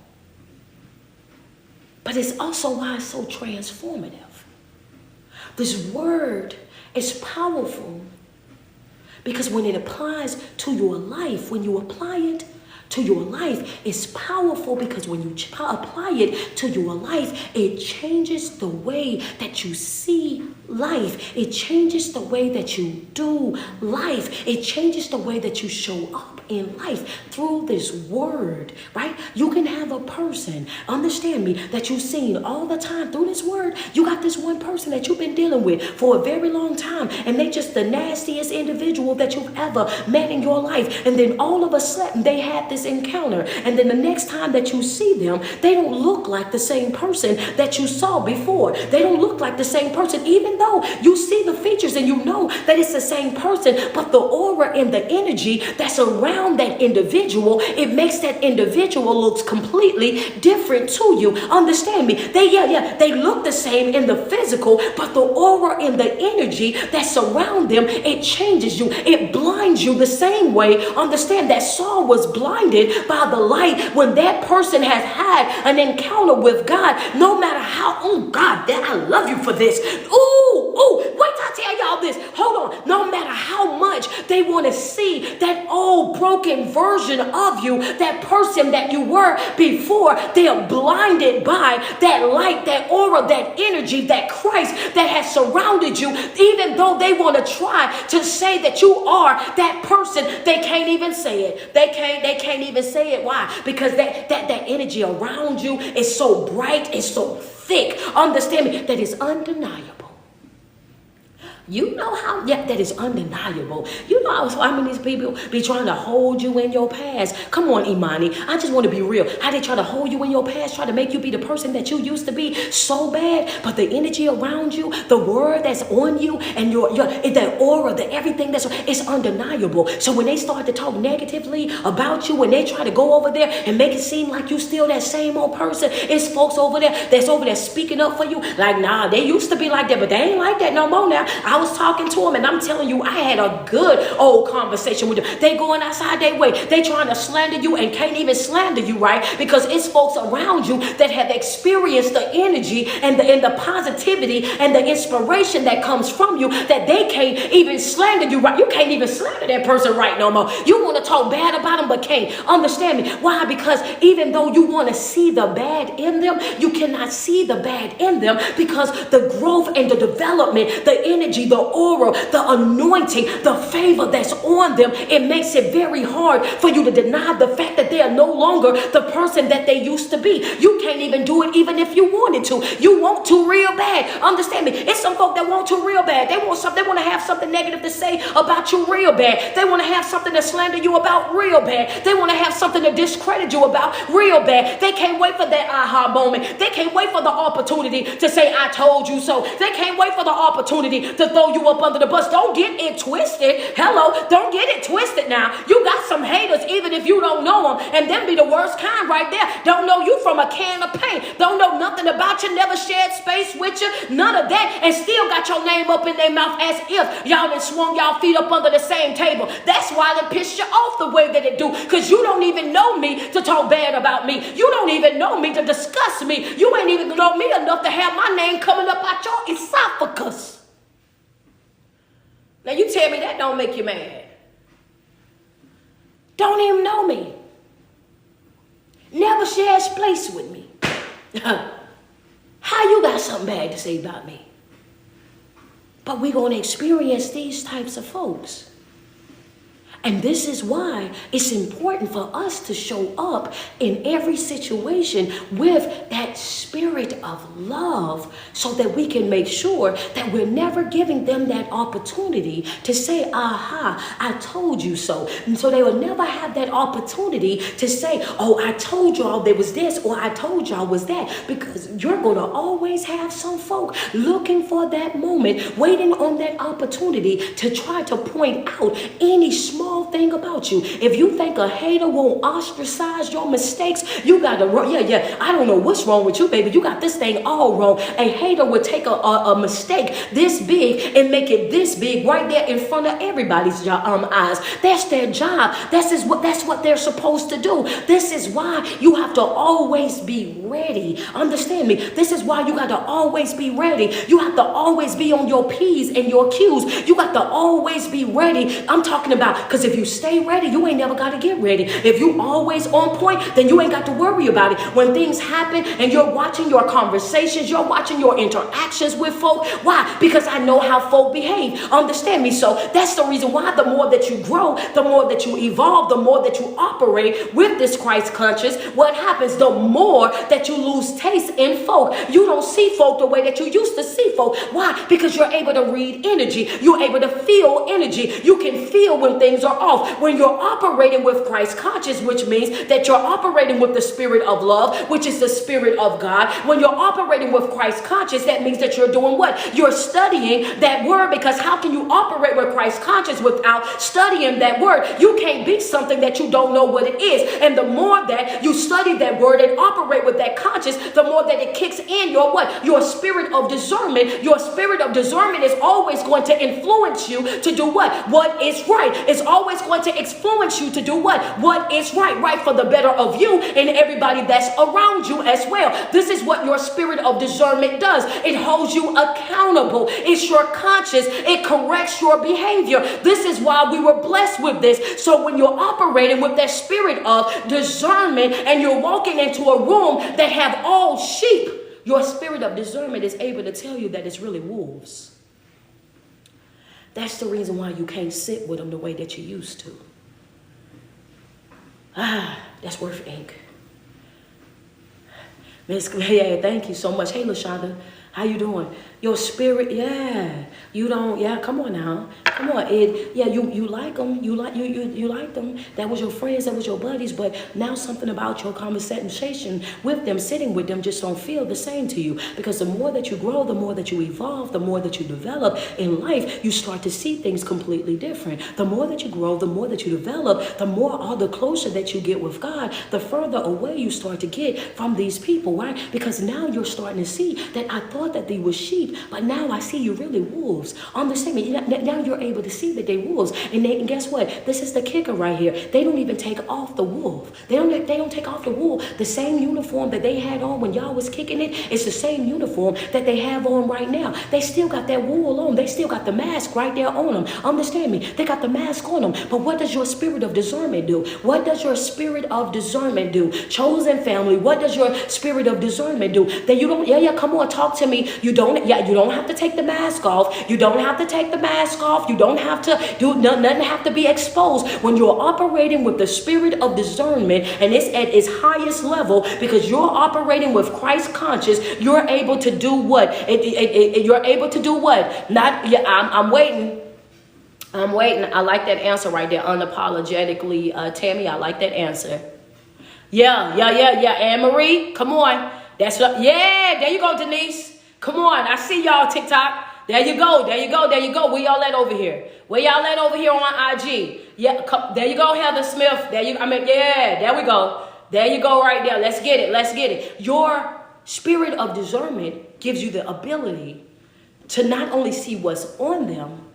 But it's also why it's so transformative. This word is powerful because when it applies to your life, when you apply it to your life, it's powerful because when you apply it to your life, it changes the way that you see life. It changes the way that you do life. It changes the way that you show up in life through this word, right? You can have a person, understand me, that you've seen all the time through this word. You got this one person that you've been dealing with for a very long time, and they just the nastiest individual that you've ever met in your life. And then all of a sudden they had this encounter, and then the next time that you see them, they don't look like the same person that you saw before. They don't look like the same person, even though you see the features and you know that it's the same person, but the aura and the energy that's around that individual, it makes that individual looks completely different to you. Understand me? They look the same in the physical, but the aura and the energy that surround them, it changes you. It blinds you the same way. Understand that Saul was blinded blinded by the light when that person has had an encounter with God. No matter how, oh God, I love you for this. Ooh, wait till I tell y'all this. Hold on. No matter how much they want to see that old broken version of you, that person that you were before, they are blinded by that light, that aura, that energy, that Christ that has surrounded you. Even though they want to try to say that you are that person, they can't even say it. They can't even say it. Why? Because that energy around you is so bright, it's so thick. Understand me, that is undeniable. You know how, that is undeniable. You know how many these people be trying to hold you in your past. Come on, Imani. I just want to be real. How they try to hold you in your past, try to make you be the person that you used to be so bad. But the energy around you, the word that's on you, and that aura, the everything it's undeniable. So when they start to talk negatively about you, when they try to go over there and make it seem like you still that same old person, it's folks over there that's over there speaking up for you. Like, nah, they used to be like that, but they ain't like that no more now. I was talking to them, and I'm telling you, I had a good old conversation with them. They going outside their way. They trying to slander you and can't even slander you, right? Because it's folks around you that have experienced the energy and the positivity and the inspiration that comes from you that they can't even slander you, right? You can't even slander that person right no more. You want to talk bad about them, but can't. Understand me? Why? Because even though you want to see the bad in them, you cannot see the bad in them because the growth and the development, the energy, the aura, the anointing, the favor that's on them, it makes it very hard for you to deny the fact that they are no longer the person that they used to be. You can't even do it even if you wanted to. You want to real bad. Understand me? It's some folk that want to real bad. They want something. They want to have something negative to say about you real bad. They want to have something to slander you about real bad. They want to have something to discredit you about real bad. They can't wait for that aha moment. They can't wait for the opportunity to say, I told you so. They can't wait for the opportunity to throw you up under the bus. Don't get it twisted. Hello, don't get it twisted now. You got some haters even if you don't know them, and them be the worst kind right there. Don't know you from a can of paint. Don't know nothing about you, never shared space with you, none of that, and still got your name up in their mouth as if y'all done swung y'all feet up under the same table. That's why it pissed you off the way that it do, because you don't even know me to talk bad about me. You don't even know me to discuss me. You ain't even know me enough to have my name coming up out your esophagus. Now you tell me that don't make you mad. Don't even know me. Never shares place with me. How you got something bad to say about me? But we're going to experience these types of folks. And this is why it's important for us to show up in every situation with that spirit of love so that we can make sure that we're never giving them that opportunity to say, aha, I told you so. And so they will never have that opportunity to say, oh, I told y'all there was this, or I told y'all was that, because you're going to always have some folk looking for that moment, waiting on that opportunity to try to point out any small thing about you. If you think a hater won't ostracize your mistakes, you got to run. I don't know what's wrong with you, baby. You got this thing all wrong. A hater would take a mistake this big and make it this big right there in front of everybody's eyes. That's their job. That's what they're supposed to do. This is why you have to always be ready. Understand me? This is why you got to always be ready. You have to always be on your P's and your Q's. You got to always be ready. I'm talking about, because if you stay ready, you ain't never got to get ready. If you always on point, then you ain't got to worry about it. When things happen and you're watching your conversations, you're watching your interactions with folk. Why? Because I know how folk behave. Understand me? So that's the reason why the more that you grow, the more that you evolve, the more that you operate with this Christ conscious, what happens? The more that you lose taste in folk. You don't see folk the way that you used to see folk. Why? Because you're able to read energy. You're able to feel energy. You can feel when things are off. When you're operating with Christ conscious, which means that you're operating with the spirit of love, which is the spirit of God. When you're operating with Christ conscious, that means that you're doing what? You're studying that word, because how can you operate with Christ conscious without studying that word? You can't be something that you don't know what it is. And the more that you study that word and operate with that conscious, the more that it kicks in your what? Your spirit of discernment. Your spirit of discernment is always going to influence you to do what? What is right. It's always always going to influence you to do what? What is right. Right for the better of you and everybody that's around you as well. This is what your spirit of discernment does. It holds you accountable. It's your conscience. It corrects your behavior. This is why we were blessed with this. So when you're operating with that spirit of discernment and you're walking into a room that have all sheep, your spirit of discernment is able to tell you that it's really wolves. That's the reason why you can't sit with them the way that you used to. That's worth ink. Miss, yeah, thank you so much. Hey, LaShonda, how you doing? Your spirit, yeah. You don't, yeah, come on now. Come on. You like them. You like them. That was your friends, that was your buddies, but now something about your conversation with them, sitting with them, just don't feel the same to you. Because the more that you grow, the more that you evolve, the more that you develop in life, you start to see things completely different. The more that you grow, the more that you develop, the more the closer that you get with God, the further away you start to get from these people, right? Because now you're starting to see that I thought that they were sheep, but now I see you're really wolves. Understand me? Now you're able to see that they're wolves. And guess what? This is the kicker right here. They don't even take off the wolf. They don't take off the wool. The same uniform that they had on when y'all was kicking it is the same uniform that they have on right now. They still got that wool on. They still got the mask right there on them. Understand me? They got the mask on them. But what does your spirit of discernment do? What does your spirit of discernment do? Chosen family, what does your spirit of discernment do? That you don't, come on, talk to me. You don't have to take the mask off. You don't have to take the mask off. You don't have to do nothing have to be exposed. When you're operating with the spirit of discernment and it's at its highest level, because you're operating with Christ conscious, you're able to do what? You're able to do what? I'm waiting. I like that answer right there. Unapologetically, Tammy, I like that answer. Yeah. Anne-Marie, come on. There you go, Denise. Come on, I see y'all TikTok. There you go. Where y'all at over here? On IG? Yeah, there you go, Heather Smith. There we go. There you go right there. Let's get it. Your spirit of discernment gives you the ability to not only see what's on them,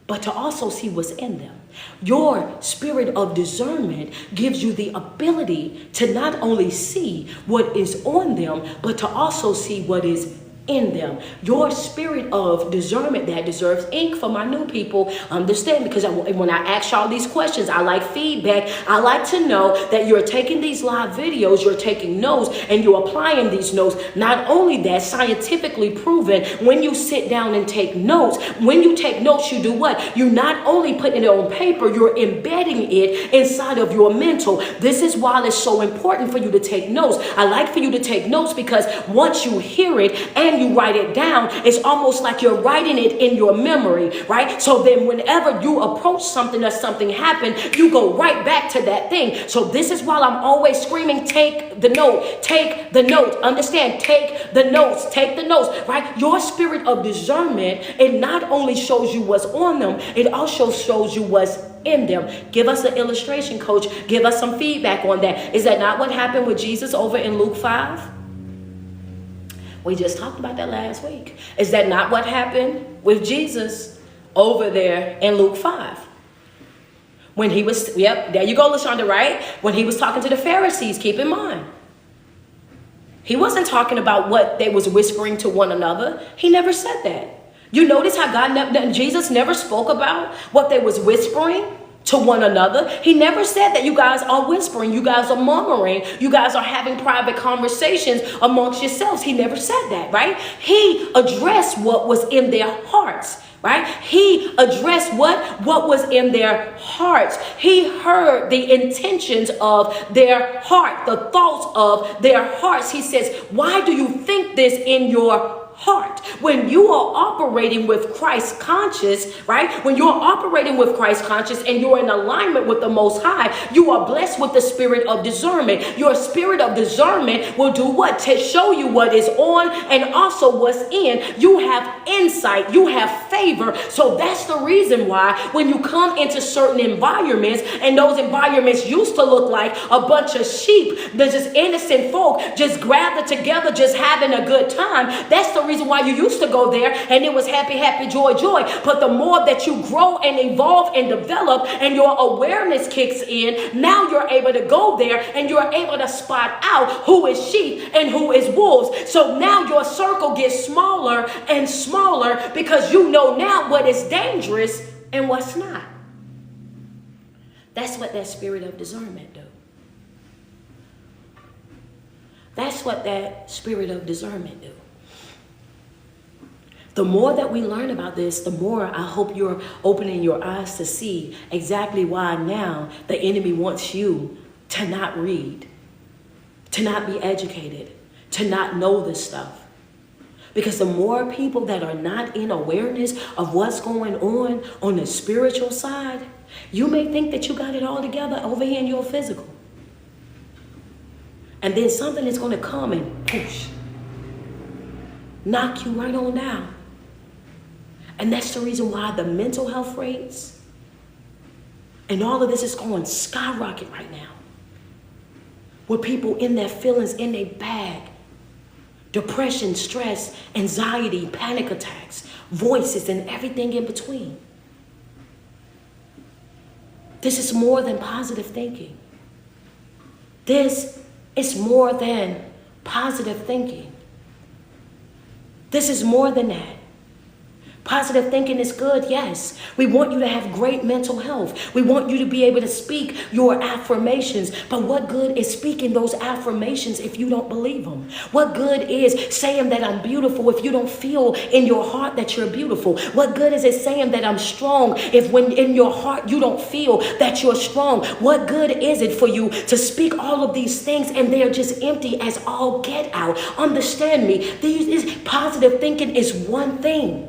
but to also see what's in them. Your spirit of discernment gives you the ability to not only see what is on them, but to also see what is in them. Your spirit of discernment that deserves ink for my new people. Understand, because when I ask y'all these questions, I like feedback. I like to know that you're taking these live videos, you're taking notes, and you're applying these notes. Not only that, scientifically proven, when you sit down and take notes, when you take notes, you do what? You not only put it on paper, you're embedding it inside of your mental. This is why it's so important for you to take notes. I like for you to take notes because once you hear it and you write it down, it's almost like you're writing it in your memory, right? So then whenever you approach something or something happened, you go right back to that thing. So this is why I'm always screaming, take the note, understand, take the notes, right? Your spirit of discernment, it not only shows you what's on them, it also shows you what's in them. Give us an illustration, coach. Give us some feedback on that. Is that not what happened with Jesus over in Luke 5? We just talked about that last week. Is that not what happened with Jesus over there in Luke 5? When he was, there you go, LaShonda, right? When he was talking to the Pharisees, keep in mind. He wasn't talking about what they was whispering to one another. He never said that. You notice how Jesus never spoke about what they was whispering to one another. He never said that you guys are whispering, you guys are murmuring, you guys are having private conversations amongst yourselves. He never said that, right? He addressed what was in their hearts, right? He addressed what was in their hearts. He heard the intentions of their heart, the thoughts of their hearts. He says, why do you think this in your heart? When you are operating with Christ conscious, right? When you're operating with Christ conscious and you're in alignment with the Most High, you are blessed with the spirit of discernment. Your spirit of discernment will do what? To show you what is on and also what's in. You have insight. You have favor. So that's the reason why when you come into certain environments, and those environments used to look like a bunch of sheep, they're just innocent folk, just gathered together, just having a good time. That's the the reason why you used to go there and it was happy, happy, joy, joy. But the more that you grow and evolve and develop and your awareness kicks in, now you're able to go there and you're able to spot out who is sheep and who is wolves. So now your circle gets smaller and smaller because you know now what is dangerous and what's not. That's what that spirit of discernment do. That's what that spirit of discernment do. The more that we learn about this, the more I hope you're opening your eyes to see exactly why now the enemy wants you to not read, to not be educated, to not know this stuff. Because the more people that are not in awareness of what's going on the spiritual side, you may think that you got it all together over here in your physical. And then something is going to come and push, knock you right on down. And that's the reason why the mental health rates and all of this is going skyrocket right now. With people in their feelings, in their bag. Depression, stress, anxiety, panic attacks, voices, and everything in between. This is more than positive thinking. This is more than positive thinking. This is more than that. Positive thinking is good, yes. We want you to have great mental health. We want you to be able to speak your affirmations. But what good is speaking those affirmations if you don't believe them? What good is saying that I'm beautiful if you don't feel in your heart that you're beautiful? What good is it saying that I'm strong if when in your heart you don't feel that you're strong? What good is it for you to speak all of these things and they're just empty as all get out? Understand me. Positive thinking is one thing.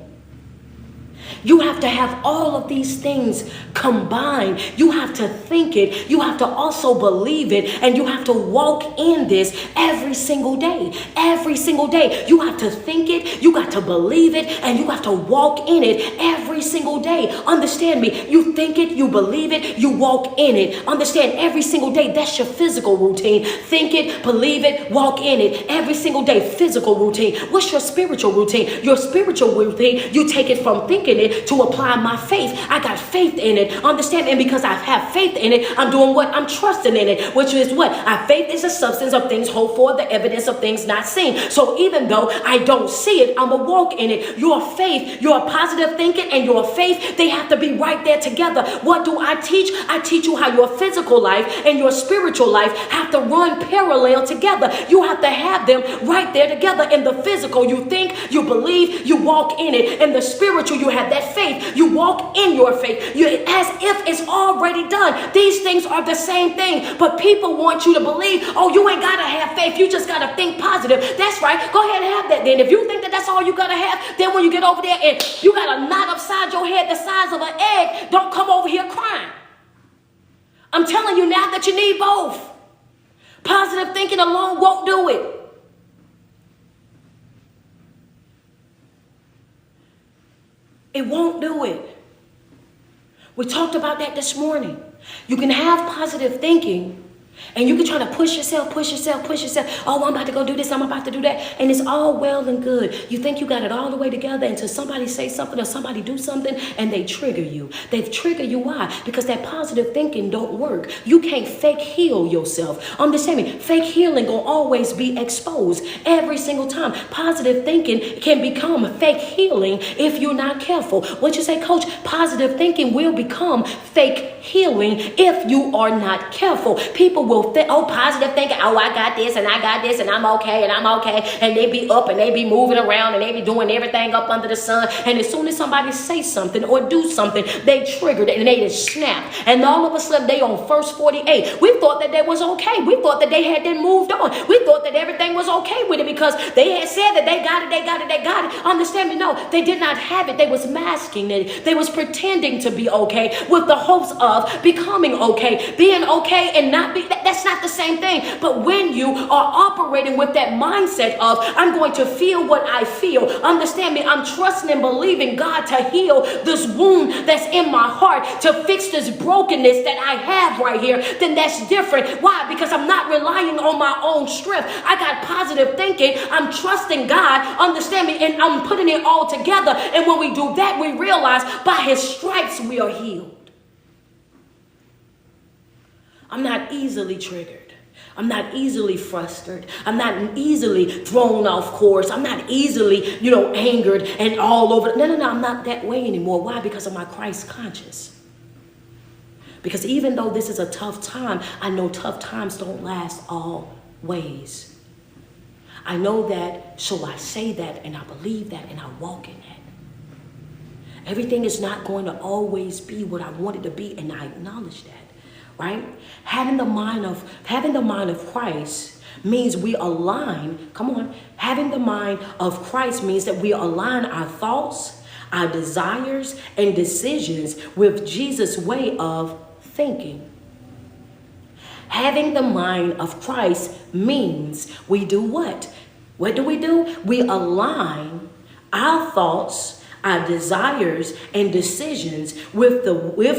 You have to have all of these things combined. You have to think it. You have to also believe it. And you have to walk in this every single day. Every single day. You have to think it. You got to believe it. And you have to walk in it every single day. Understand me. You think it. You believe it. You walk in it. Understand, every single day. That's your physical routine. Think it. Believe it. Walk in it. Every single day. Physical routine. What's your spiritual routine? Your spiritual routine, you take it from thinking it to apply my faith. I got faith in it. Understand? And because I have faith in it, I'm doing what? I'm trusting in it. Which is what? Our faith is the substance of things hoped for, the evidence of things not seen. So even though I don't see it, I'm going to walk in it. Your faith, your positive thinking, and your faith, they have to be right there together. What do I teach? I teach you how your physical life and your spiritual life have to run parallel together. You have to have them right there together. In the physical, you think, you believe, you walk in it. In the spiritual, you have that faith. You walk in your faith. As if it's already done. These things are the same thing. But people want you to believe, oh, you ain't got to have faith. You just got to think positive. That's right. Go ahead and have that then. If you think that that's all you got to have, then when you get over there and you got a knot upside your head the size of an egg, don't come over here crying. I'm telling you now that you need both. Positive thinking alone won't do it. It won't do it. We talked about that this morning. You can have positive thinking and you can try to push yourself. Oh, I'm about to go do this. I'm about to do that. And it's all well and good. You think you got it all the way together until somebody say something or somebody do something and they trigger you. They've triggered you. Why? Because that positive thinking don't work. You can't fake heal yourself. Understand me? Fake healing will always be exposed every single time. Positive thinking can become fake healing if you're not careful. What you say, Coach? Positive thinking will become fake healing if you are not careful. People will think, oh, positive thinking, oh, I got this and I got this and I'm okay and I'm okay. And they be up and they be moving around and they be doing everything up under the sun. And as soon as somebody say something or do something, they triggered it and they just snap. And all of a sudden they on first 48. We thought that was okay. We thought that they had then moved on. We thought that everything was okay with it because they had said that they got it. Understand me? No, they did not have it. They was masking it. They was pretending to be okay with the hopes of becoming okay. Being okay and not be. That's not the same thing. But when you are operating with that mindset of, I'm going to feel what I feel. Understand me, I'm trusting and believing God to heal this wound that's in my heart, to fix this brokenness that I have right here, then that's different. Why? Because I'm not relying on my own strength. I got positive thinking. I'm trusting God, understand me, and I'm putting it all together. And when we do that, we realize by his stripes we are healed. I'm not easily triggered. I'm not easily frustrated. I'm not easily thrown off course. I'm not easily, angered and all over. No, I'm not that way anymore. Why? Because of my Christ conscious. Because even though this is a tough time, I know tough times don't last always. I know that, so I say that, and I believe that, and I walk in that. Everything is not going to always be what I want it to be, and I acknowledge that. Right? Having the mind of Christ means we align. Come on. Having the mind of Christ means that we align our thoughts, our desires, and decisions with Jesus' way of thinking. Having the mind of Christ means we do what? What do? We align our thoughts, our desires and decisions with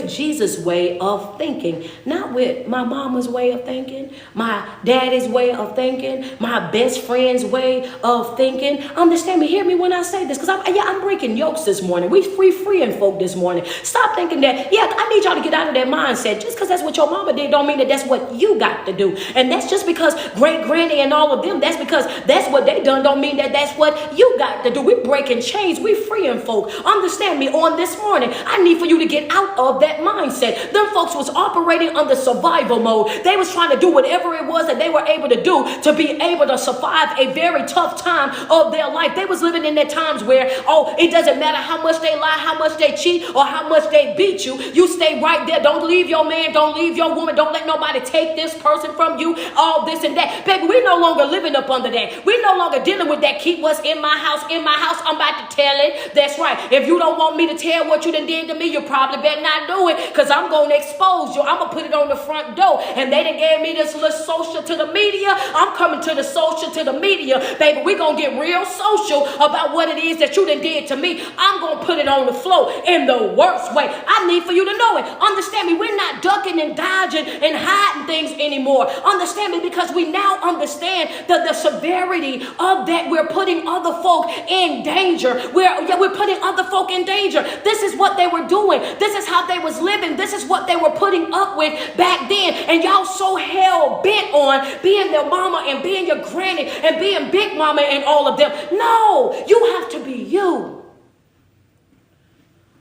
Jesus' way of thinking, not with my mama's way of thinking, my daddy's way of thinking, my best friend's way of thinking. Understand me, hear me when I say this, because I'm breaking yokes this morning. We freeing folk this morning. Stop thinking that, I need y'all to get out of that mindset. Just because that's what your mama did don't mean that that's what you got to do. And that's just because great granny and all of them, that's because that's what they done, don't mean that that's what you got to do. We breaking chains, we freeing folk. Understand me on this morning. I need for you to get out of that mindset. Them folks was operating under survival mode. They was trying to do whatever it was that they were able to do to be able to survive a very tough time of their life. They was living in their times where, it doesn't matter how much they lie, how much they cheat, or how much they beat you. You stay right there. Don't leave your man. Don't leave your woman. Don't let nobody take this person from you. All this and that. Baby, we no longer living up under that. We no longer dealing with that. Keep what's in my house. In my house, I'm about to tell it. That's right. If you don't want me to tell what you done did to me, you probably better not do it, because I'm going to expose you. I'm going to put it on the front door. And they done gave me this little social to the media. I'm coming to the social to the media. Baby, we going to get real social about what it is that you done did to me. I'm going to put it on the floor in the worst way. I need for you to know it. Understand me, we're not ducking and dodging and hiding things anymore. Understand me, because we now understand the severity of that. We're putting other folk in danger. We're putting other folk in danger. This is what they were doing. This is how they was living. This is what they were putting up with back then. And y'all so hell bent on being their mama and being your granny and being big mama and all of them. No, you have to be you.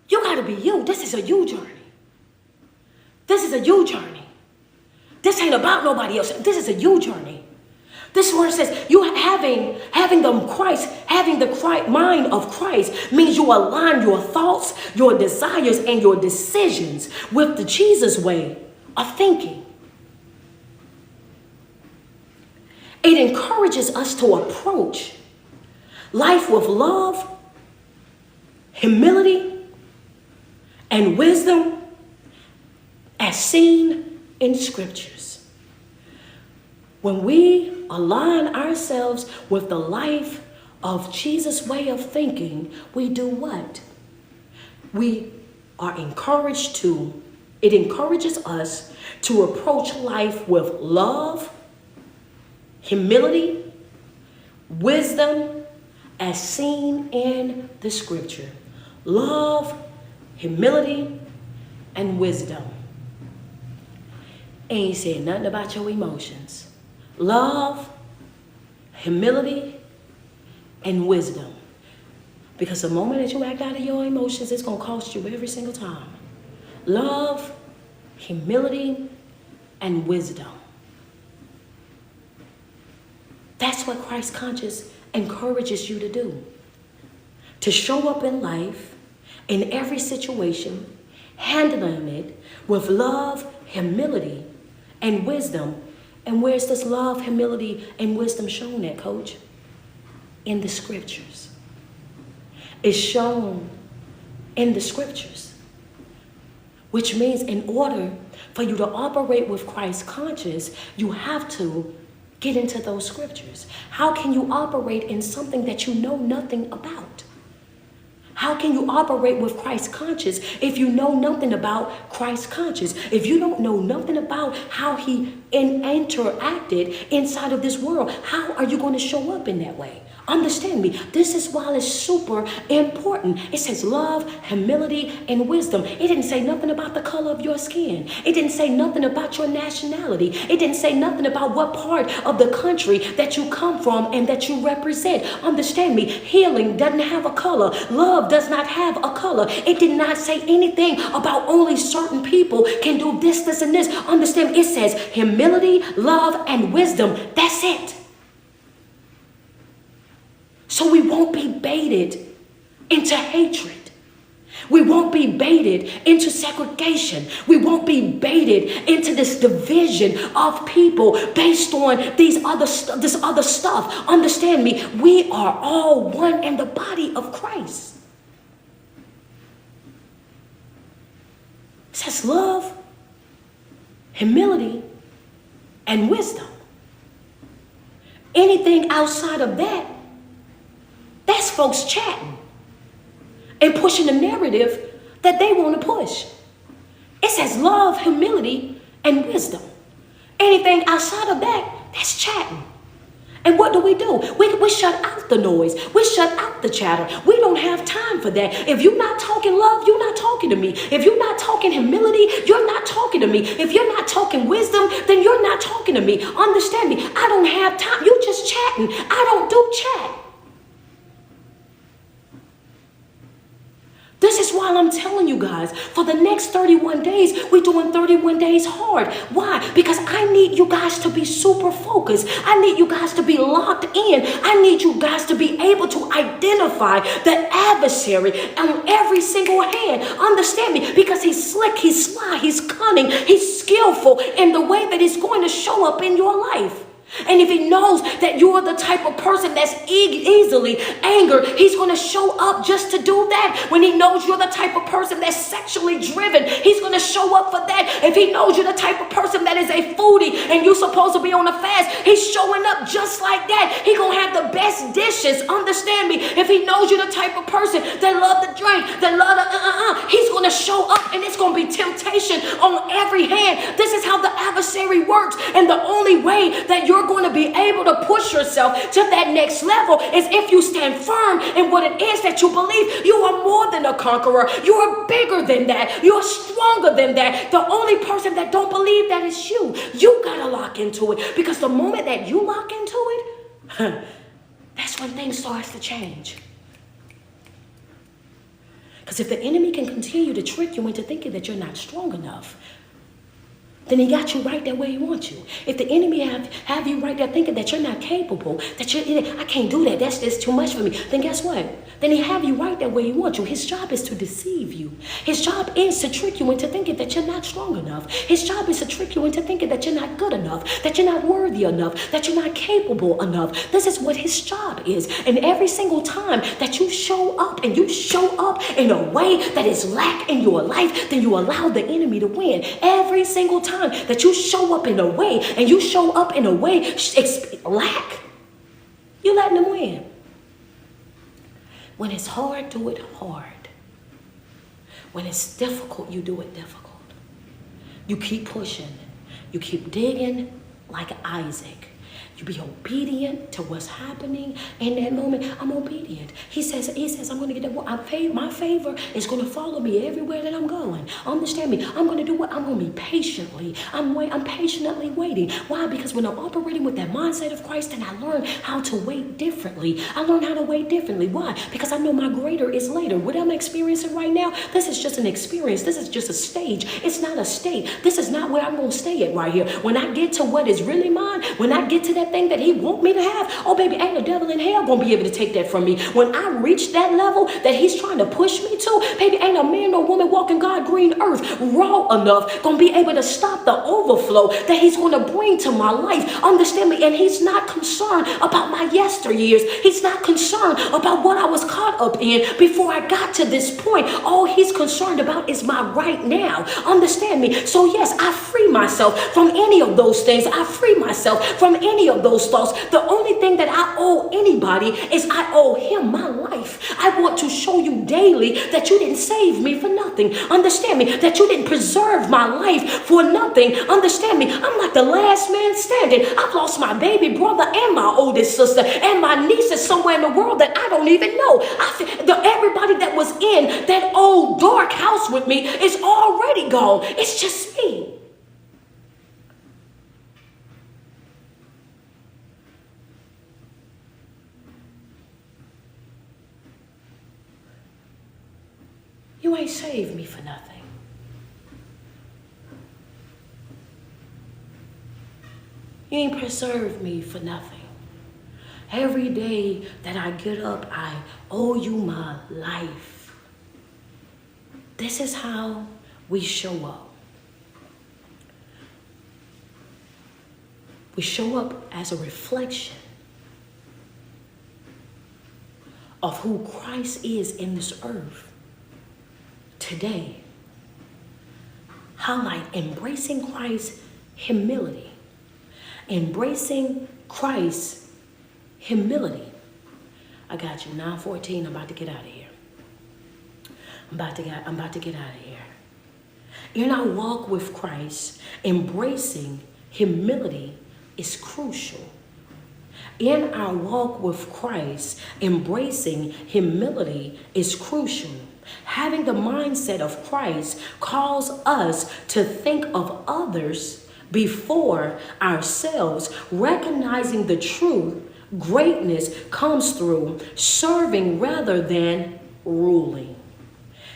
You got to be you. This is a you journey. This is a you journey. This ain't about nobody else. This is a you journey. This word says you having the mind of Christ means you align your thoughts, your desires, and your decisions with the Jesus way of thinking. It encourages us to approach life with love, humility, and wisdom as seen in scriptures. When we align ourselves with the life of Jesus' way of thinking, we do what? We are encouraged to, it encourages us to approach life with love, humility, wisdom, as seen in the scripture. Love, humility, and wisdom. Ain't said nothing about your emotions. Love, humility, and wisdom. Because the moment that you act out of your emotions, it's going to cost you every single time. Love, humility, and wisdom. That's what Christ conscious encourages you to do. To show up in life, in every situation, handling it with love, humility, and wisdom. And where's this love, humility, and wisdom shown at, Coach? In the scriptures. It's shown in the scriptures. which means in order for you to operate with Christ conscious, you have to get into those scriptures. How can you operate in something that you know nothing about? How can you operate with Christ conscious if you know nothing about Christ conscious? If you don't know nothing about how he interacted inside of this world, how are you going to show up in that way? Understand me. This is why it's super important. It says love, humility, and wisdom. It didn't say nothing about the color of your skin. It didn't say nothing about your nationality. It didn't say nothing about what part of the country that you come from and that you represent. Understand me. Healing doesn't have a color. Love does not have a color. It did not say anything about only certain people can do this, this, and this. Understand me. It says humility, love, and wisdom. That's it. So we won't be baited into hatred. We won't be baited into segregation. We won't be baited into this division of people based on this other stuff. Understand me, we are all one in the body of Christ. It says love, humility, and wisdom. Anything outside of that, that's folks chatting and pushing the narrative that they want to push. It says love, humility, and wisdom. Anything outside of that, that's chatting. And what do? We shut out the noise. We shut out the chatter. We don't have time for that. If you're not talking love, you're not talking to me. If you're not talking humility, you're not talking to me. If you're not talking wisdom, then you're not talking to me. Understand me. I don't have time. You just chatting. I don't do chat. This is why I'm telling you guys, for the next 31 days, we're doing 31 days hard. Why? Because I need you guys to be super focused. I need you guys to be locked in. I need you guys to be able to identify the adversary on every single hand. Understand me? Because he's slick, he's sly, he's cunning, he's skillful in the way that he's going to show up in your life. And if he knows that you're the type of person that's easily angered, he's going to show up just to do that. When he knows you're the type of person that's sexually driven, he's going to show up for that. If he knows you're the type of person that is a foodie and you're supposed to be on a fast, he's showing up just like that. He's going to have the best dishes. Understand me? If he knows you're the type of person that love to drink, that love to he's going to show up and it's going to be temptation on every hand. This is how the adversary works. And the only way that you're going to be able to push yourself to that next level is if you stand firm in what it is that you believe. You are more than a conqueror. You are bigger than that. You're stronger than that. The only person that don't believe that is you. You gotta lock into it, because the moment that you lock into it, that's when things starts to change. Because if the enemy can continue to trick you into thinking that you're not strong enough, then he got you right there where he wants you. If the enemy have you right there thinking that you're not capable, that I can't do that, that's too much for me, then guess what? Then he have you right there where he wants you. His job is to deceive you. His job is to trick you into thinking that you're not strong enough. His job is to trick you into thinking that you're not good enough, that you're not worthy enough, that you're not capable enough. This is what his job is. And every single time that you show up and you show up in a way that is lack in your life, then you allow the enemy to win. Every single time that you show up in a way and you show up in a way lack, you're letting them win. When it's hard, do it hard. When it's difficult, you do it difficult. You keep pushing. You keep digging like Isaac. You be obedient to what's happening in that moment. I'm obedient. He says, I'm going to get that. My favor is going to follow me everywhere that I'm going. Understand me? I'm going to do what? I'm going to be patiently. I'm patiently waiting. Why? Because when I'm operating with that mindset of Christ, then I learn how to wait differently. I learn how to wait differently. Why? Because I know my greater is later. What I'm experiencing right now, this is just an experience. This is just a stage. It's not a state. This is not where I'm going to stay at right here. When I get to what is really mine, when I get get to that thing that he want me to have, oh baby, ain't the devil in hell gonna be able to take that from me. When I reach that level that he's trying to push me to, baby, ain't a man or woman walking God green earth raw enough gonna be able to stop the overflow that he's gonna bring to my life. Understand me? And he's not concerned about my yesteryears. He's not concerned about what I was caught up in before I got to this point. All he's concerned about is my right now. Understand me? So yes, I free myself from any of those things. I free myself from any of those thoughts. The only thing that I owe anybody is I owe him my life. I want to show you daily that you didn't save me for nothing. Understand me? That you didn't preserve my life for nothing. Understand me? I'm like the last man standing. I've lost my baby brother and my oldest sister and my nieces somewhere in the world that I don't even know. Everybody that was in that old dark house with me is already gone. It's just me. You ain't saved me for nothing. You ain't preserved me for nothing. Every day that I get up, I owe you my life. This is how we show up. We show up as a reflection of who Christ is in this earth today. Highlight embracing Christ's humility. Embracing Christ's humility. I got you. 9:14. I'm about to get out of here. I'm about to get out of here. In our walk with Christ, embracing humility is crucial. In our walk with Christ, embracing humility is crucial. Having the mindset of Christ calls us to think of others before ourselves. Recognizing the truth, greatness comes through serving rather than ruling.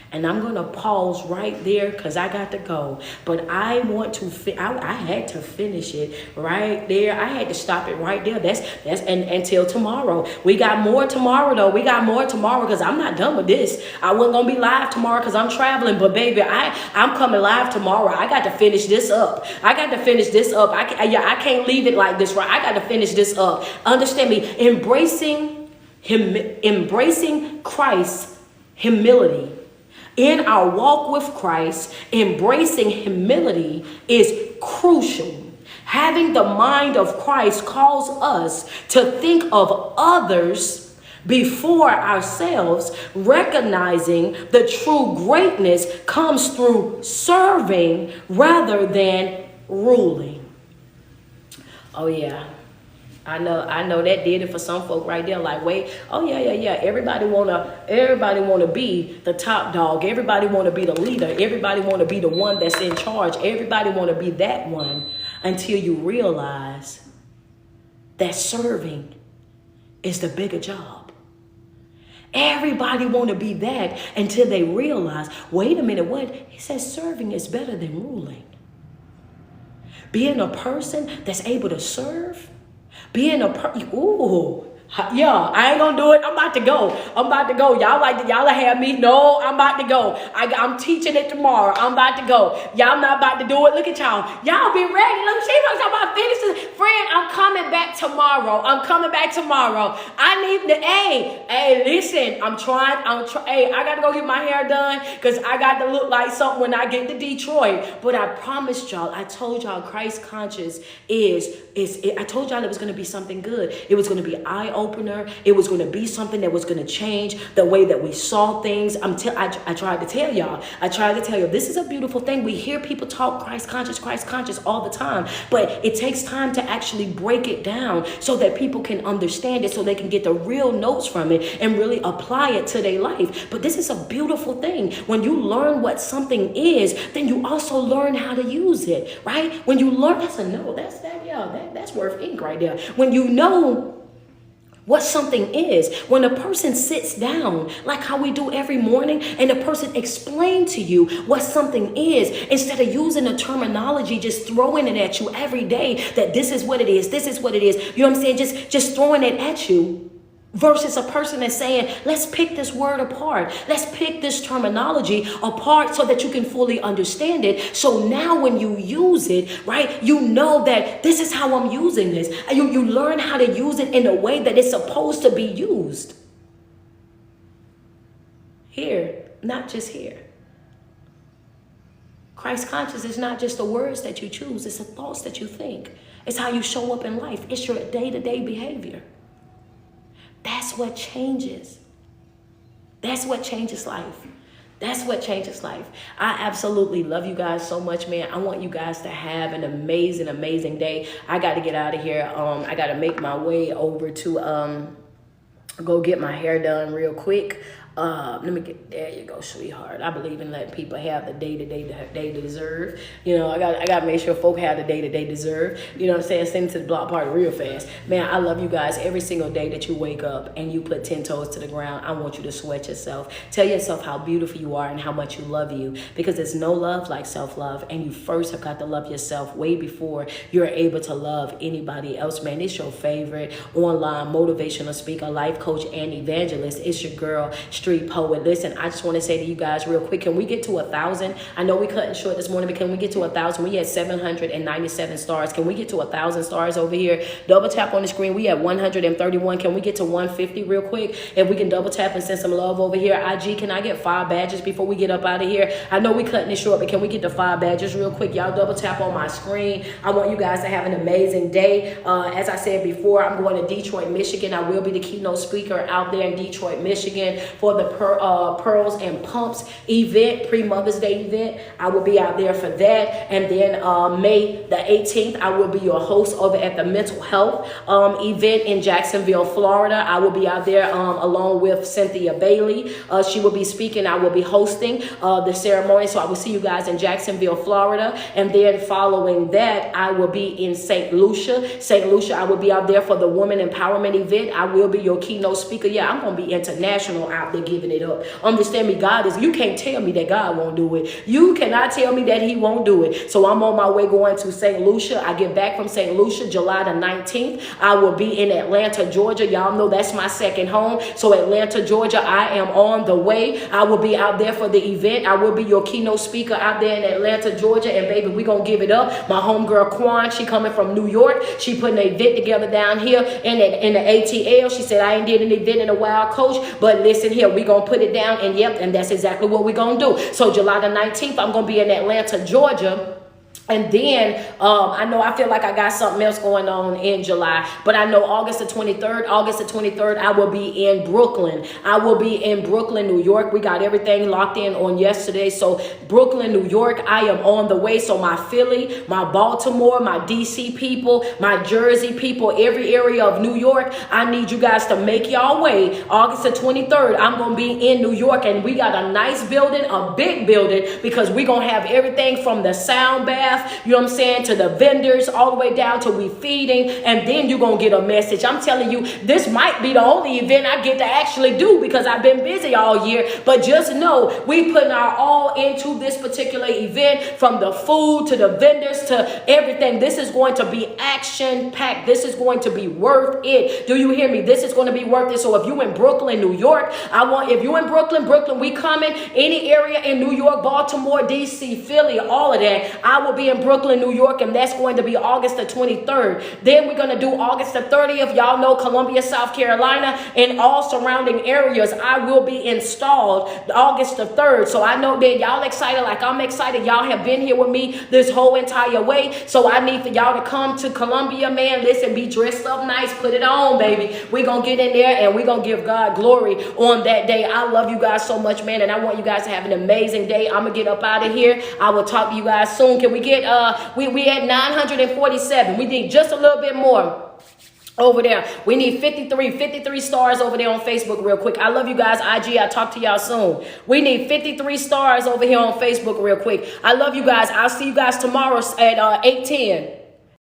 And I'm going to pause right there because I got to go. But I want to, I had to finish it right there. I had to stop it right there. That's and until tomorrow. We got more tomorrow though. We got more tomorrow because I'm not done with this. I wasn't going to be live tomorrow because I'm traveling. But baby, I'm coming live tomorrow. I got to finish this up. I can't leave it like this, right? I got to finish this up. Understand me? Embracing Christ's humility. In our walk with Christ, embracing humility is crucial. Having the mind of Christ calls us to think of others before ourselves. Recognizing the true greatness comes through serving rather than ruling. Oh yeah. I know that did it for some folk right there. Like, wait, oh yeah. Everybody wanna be the top dog. Everybody wanna be the leader. Everybody wanna be the one that's in charge. Everybody wanna be that one until you realize that serving is the bigger job. Everybody wanna be that until they realize, wait a minute, what? He says serving is better than ruling. Being a person that's able to serve. Being a yeah, I ain't gonna do it. I'm about to go. Y'all have me. No, I'm about to go. I'm teaching it tomorrow. I'm about to go. Y'all not about to do it. Look at y'all. Y'all be ready. Let me see if I'm about to finish this. Friend, I'm coming back tomorrow. I need the, hey, listen, hey, I gotta go get my hair done because I got to look like something when I get to Detroit. But I promised y'all, I told y'all Christ conscious I told y'all it was gonna be something good. It was gonna be eye-opener. It was going to be something that was going to change the way that we saw things. I tried to tell y'all. This is a beautiful thing. We hear people talk Christ conscious all the time, but it takes time to actually break it down so that people can understand it, so they can get the real notes from it and really apply it to their life. But this is a beautiful thing. When you learn what something is, then you also learn how to use it, right? When you learn, that's worth ink right there. When you know what something is. When a person sits down, like how we do every morning, and the person explains to you what something is, instead of using the terminology, just throwing it at you every day, that this is what it is, this is what it is. You know what I'm saying? Just throwing it at you. Versus a person that's saying, let's pick this word apart. Let's pick this terminology apart so that you can fully understand it. So now when you use it, right, you know that this is how I'm using this. You learn how to use it in a way that it's supposed to be used. Here, not just here. Christ conscious is not just the words that you choose. It's the thoughts that you think. It's how you show up in life. It's your day-to-day behavior. That's what changes. That's what changes life. That's what changes life. I absolutely love you guys so much, man. I want you guys to have an amazing, amazing day. I got to get out of here. I got to make my way over to go get my hair done real quick. There you go, sweetheart. I believe in letting people have the day they deserve. You know, I got to make sure folk have the day that they deserve. You know what I'm saying? Send it to the block party real fast. Man, I love you guys. Every single day that you wake up and you put 10 toes to the ground, I want you to sweat yourself. Tell yourself how beautiful you are and how much you love you, because there's no love like self-love. And you first have got to love yourself way before you're able to love anybody else, man. It's your favorite online motivational speaker, life coach, and evangelist. It's your girl, Street Poet. Listen, I just want to say to you guys real quick, can we get to 1,000? I know we cutting short this morning, but can we get to 1,000? We had 797 stars. Can we get to 1,000 stars over here? Double tap on the screen. We have 131. Can we get to 150 real quick? If we can double tap and send some love over here. IG, can I get 5 badges before we get up out of here? I know we cutting it short, but can we get to 5 badges real quick? Y'all double tap on my screen. I want you guys to have an amazing day. As I said before, I'm going to Detroit, Michigan. I will be the keynote speaker out there in Detroit, Michigan for the Pearls and Pumps event, pre-Mother's Day event. I will be out there for that. And then May the 18th, I will be your host over at the mental health event in Jacksonville, Florida. I will be out there along with Cynthia Bailey. She will be speaking. I will be hosting the ceremony. So I will see you guys in Jacksonville, Florida. And then following that, I will be in St. Lucia. St. Lucia, I will be out there for the Women Empowerment event. I will be your keynote speaker. Yeah, I'm going to be international out there giving it up. Understand me, you can't tell me that God won't do it. You cannot tell me that he won't do it. So I'm on my way going to St. Lucia. I get back from St. Lucia July the 19th. I will be in Atlanta, Georgia. Y'all know that's my second home. So Atlanta, Georgia, I am on the way. I will be out there for the event. I will be your keynote speaker out there in Atlanta, Georgia. And baby, we're going to give it up. My homegirl Quan, she coming from New York. She putting an event together down here in the ATL. She said, I ain't did an event in a while, coach. But listen here, we going to put it down. And yep, and that's exactly what we're going to do. So July the 19th, I'm going to be in Atlanta, Georgia. And then I feel like I got something else going on in July, but I know August the 23rd, I will be in Brooklyn. I will be in Brooklyn, New York. We got everything locked in on yesterday. So Brooklyn, New York, I am on the way. So my Philly, my Baltimore, my DC people, my Jersey people, every area of New York, I need you guys to make y'all way. August the 23rd, I'm going to be in New York, and we got a nice building, a big building, because we're going to have everything from the sound bath, you know what I'm saying, to the vendors, all the way down to we feeding, and then you're going to get a message. I'm telling you, this might be the only event I get to actually do because I've been busy all year, but just know we putting our all into this particular event, from the food to the vendors to everything. This is going to be action-packed. This is going to be worth it. Do you hear me? This is going to be worth it. So if you in Brooklyn, New York, if you in Brooklyn, we coming. Any area in New York, Baltimore, DC, Philly, all of that, I will be in Brooklyn, New York, and that's going to be August the 23rd. Then we're going to do August the 30th. Y'all know Columbia, South Carolina, and all surrounding areas. I will be installed August the 3rd. So I know that y'all excited like I'm excited. Y'all have been here with me this whole entire way. So I need for y'all to come to Columbia, man. Listen, be dressed up nice. Put it on, baby. We're going to get in there and we're going to give God glory on that day. I love you guys so much, man, and I want you guys to have an amazing day. I'm going to get up out of here. I will talk to you guys soon. Can we get, we at 947. We need just a little bit more over there. We need 53 stars over there on Facebook real quick. I love you guys. IG, I'll talk to y'all soon. We need 53 stars over here on Facebook real quick. I love you guys. I'll see you guys tomorrow at 8:10.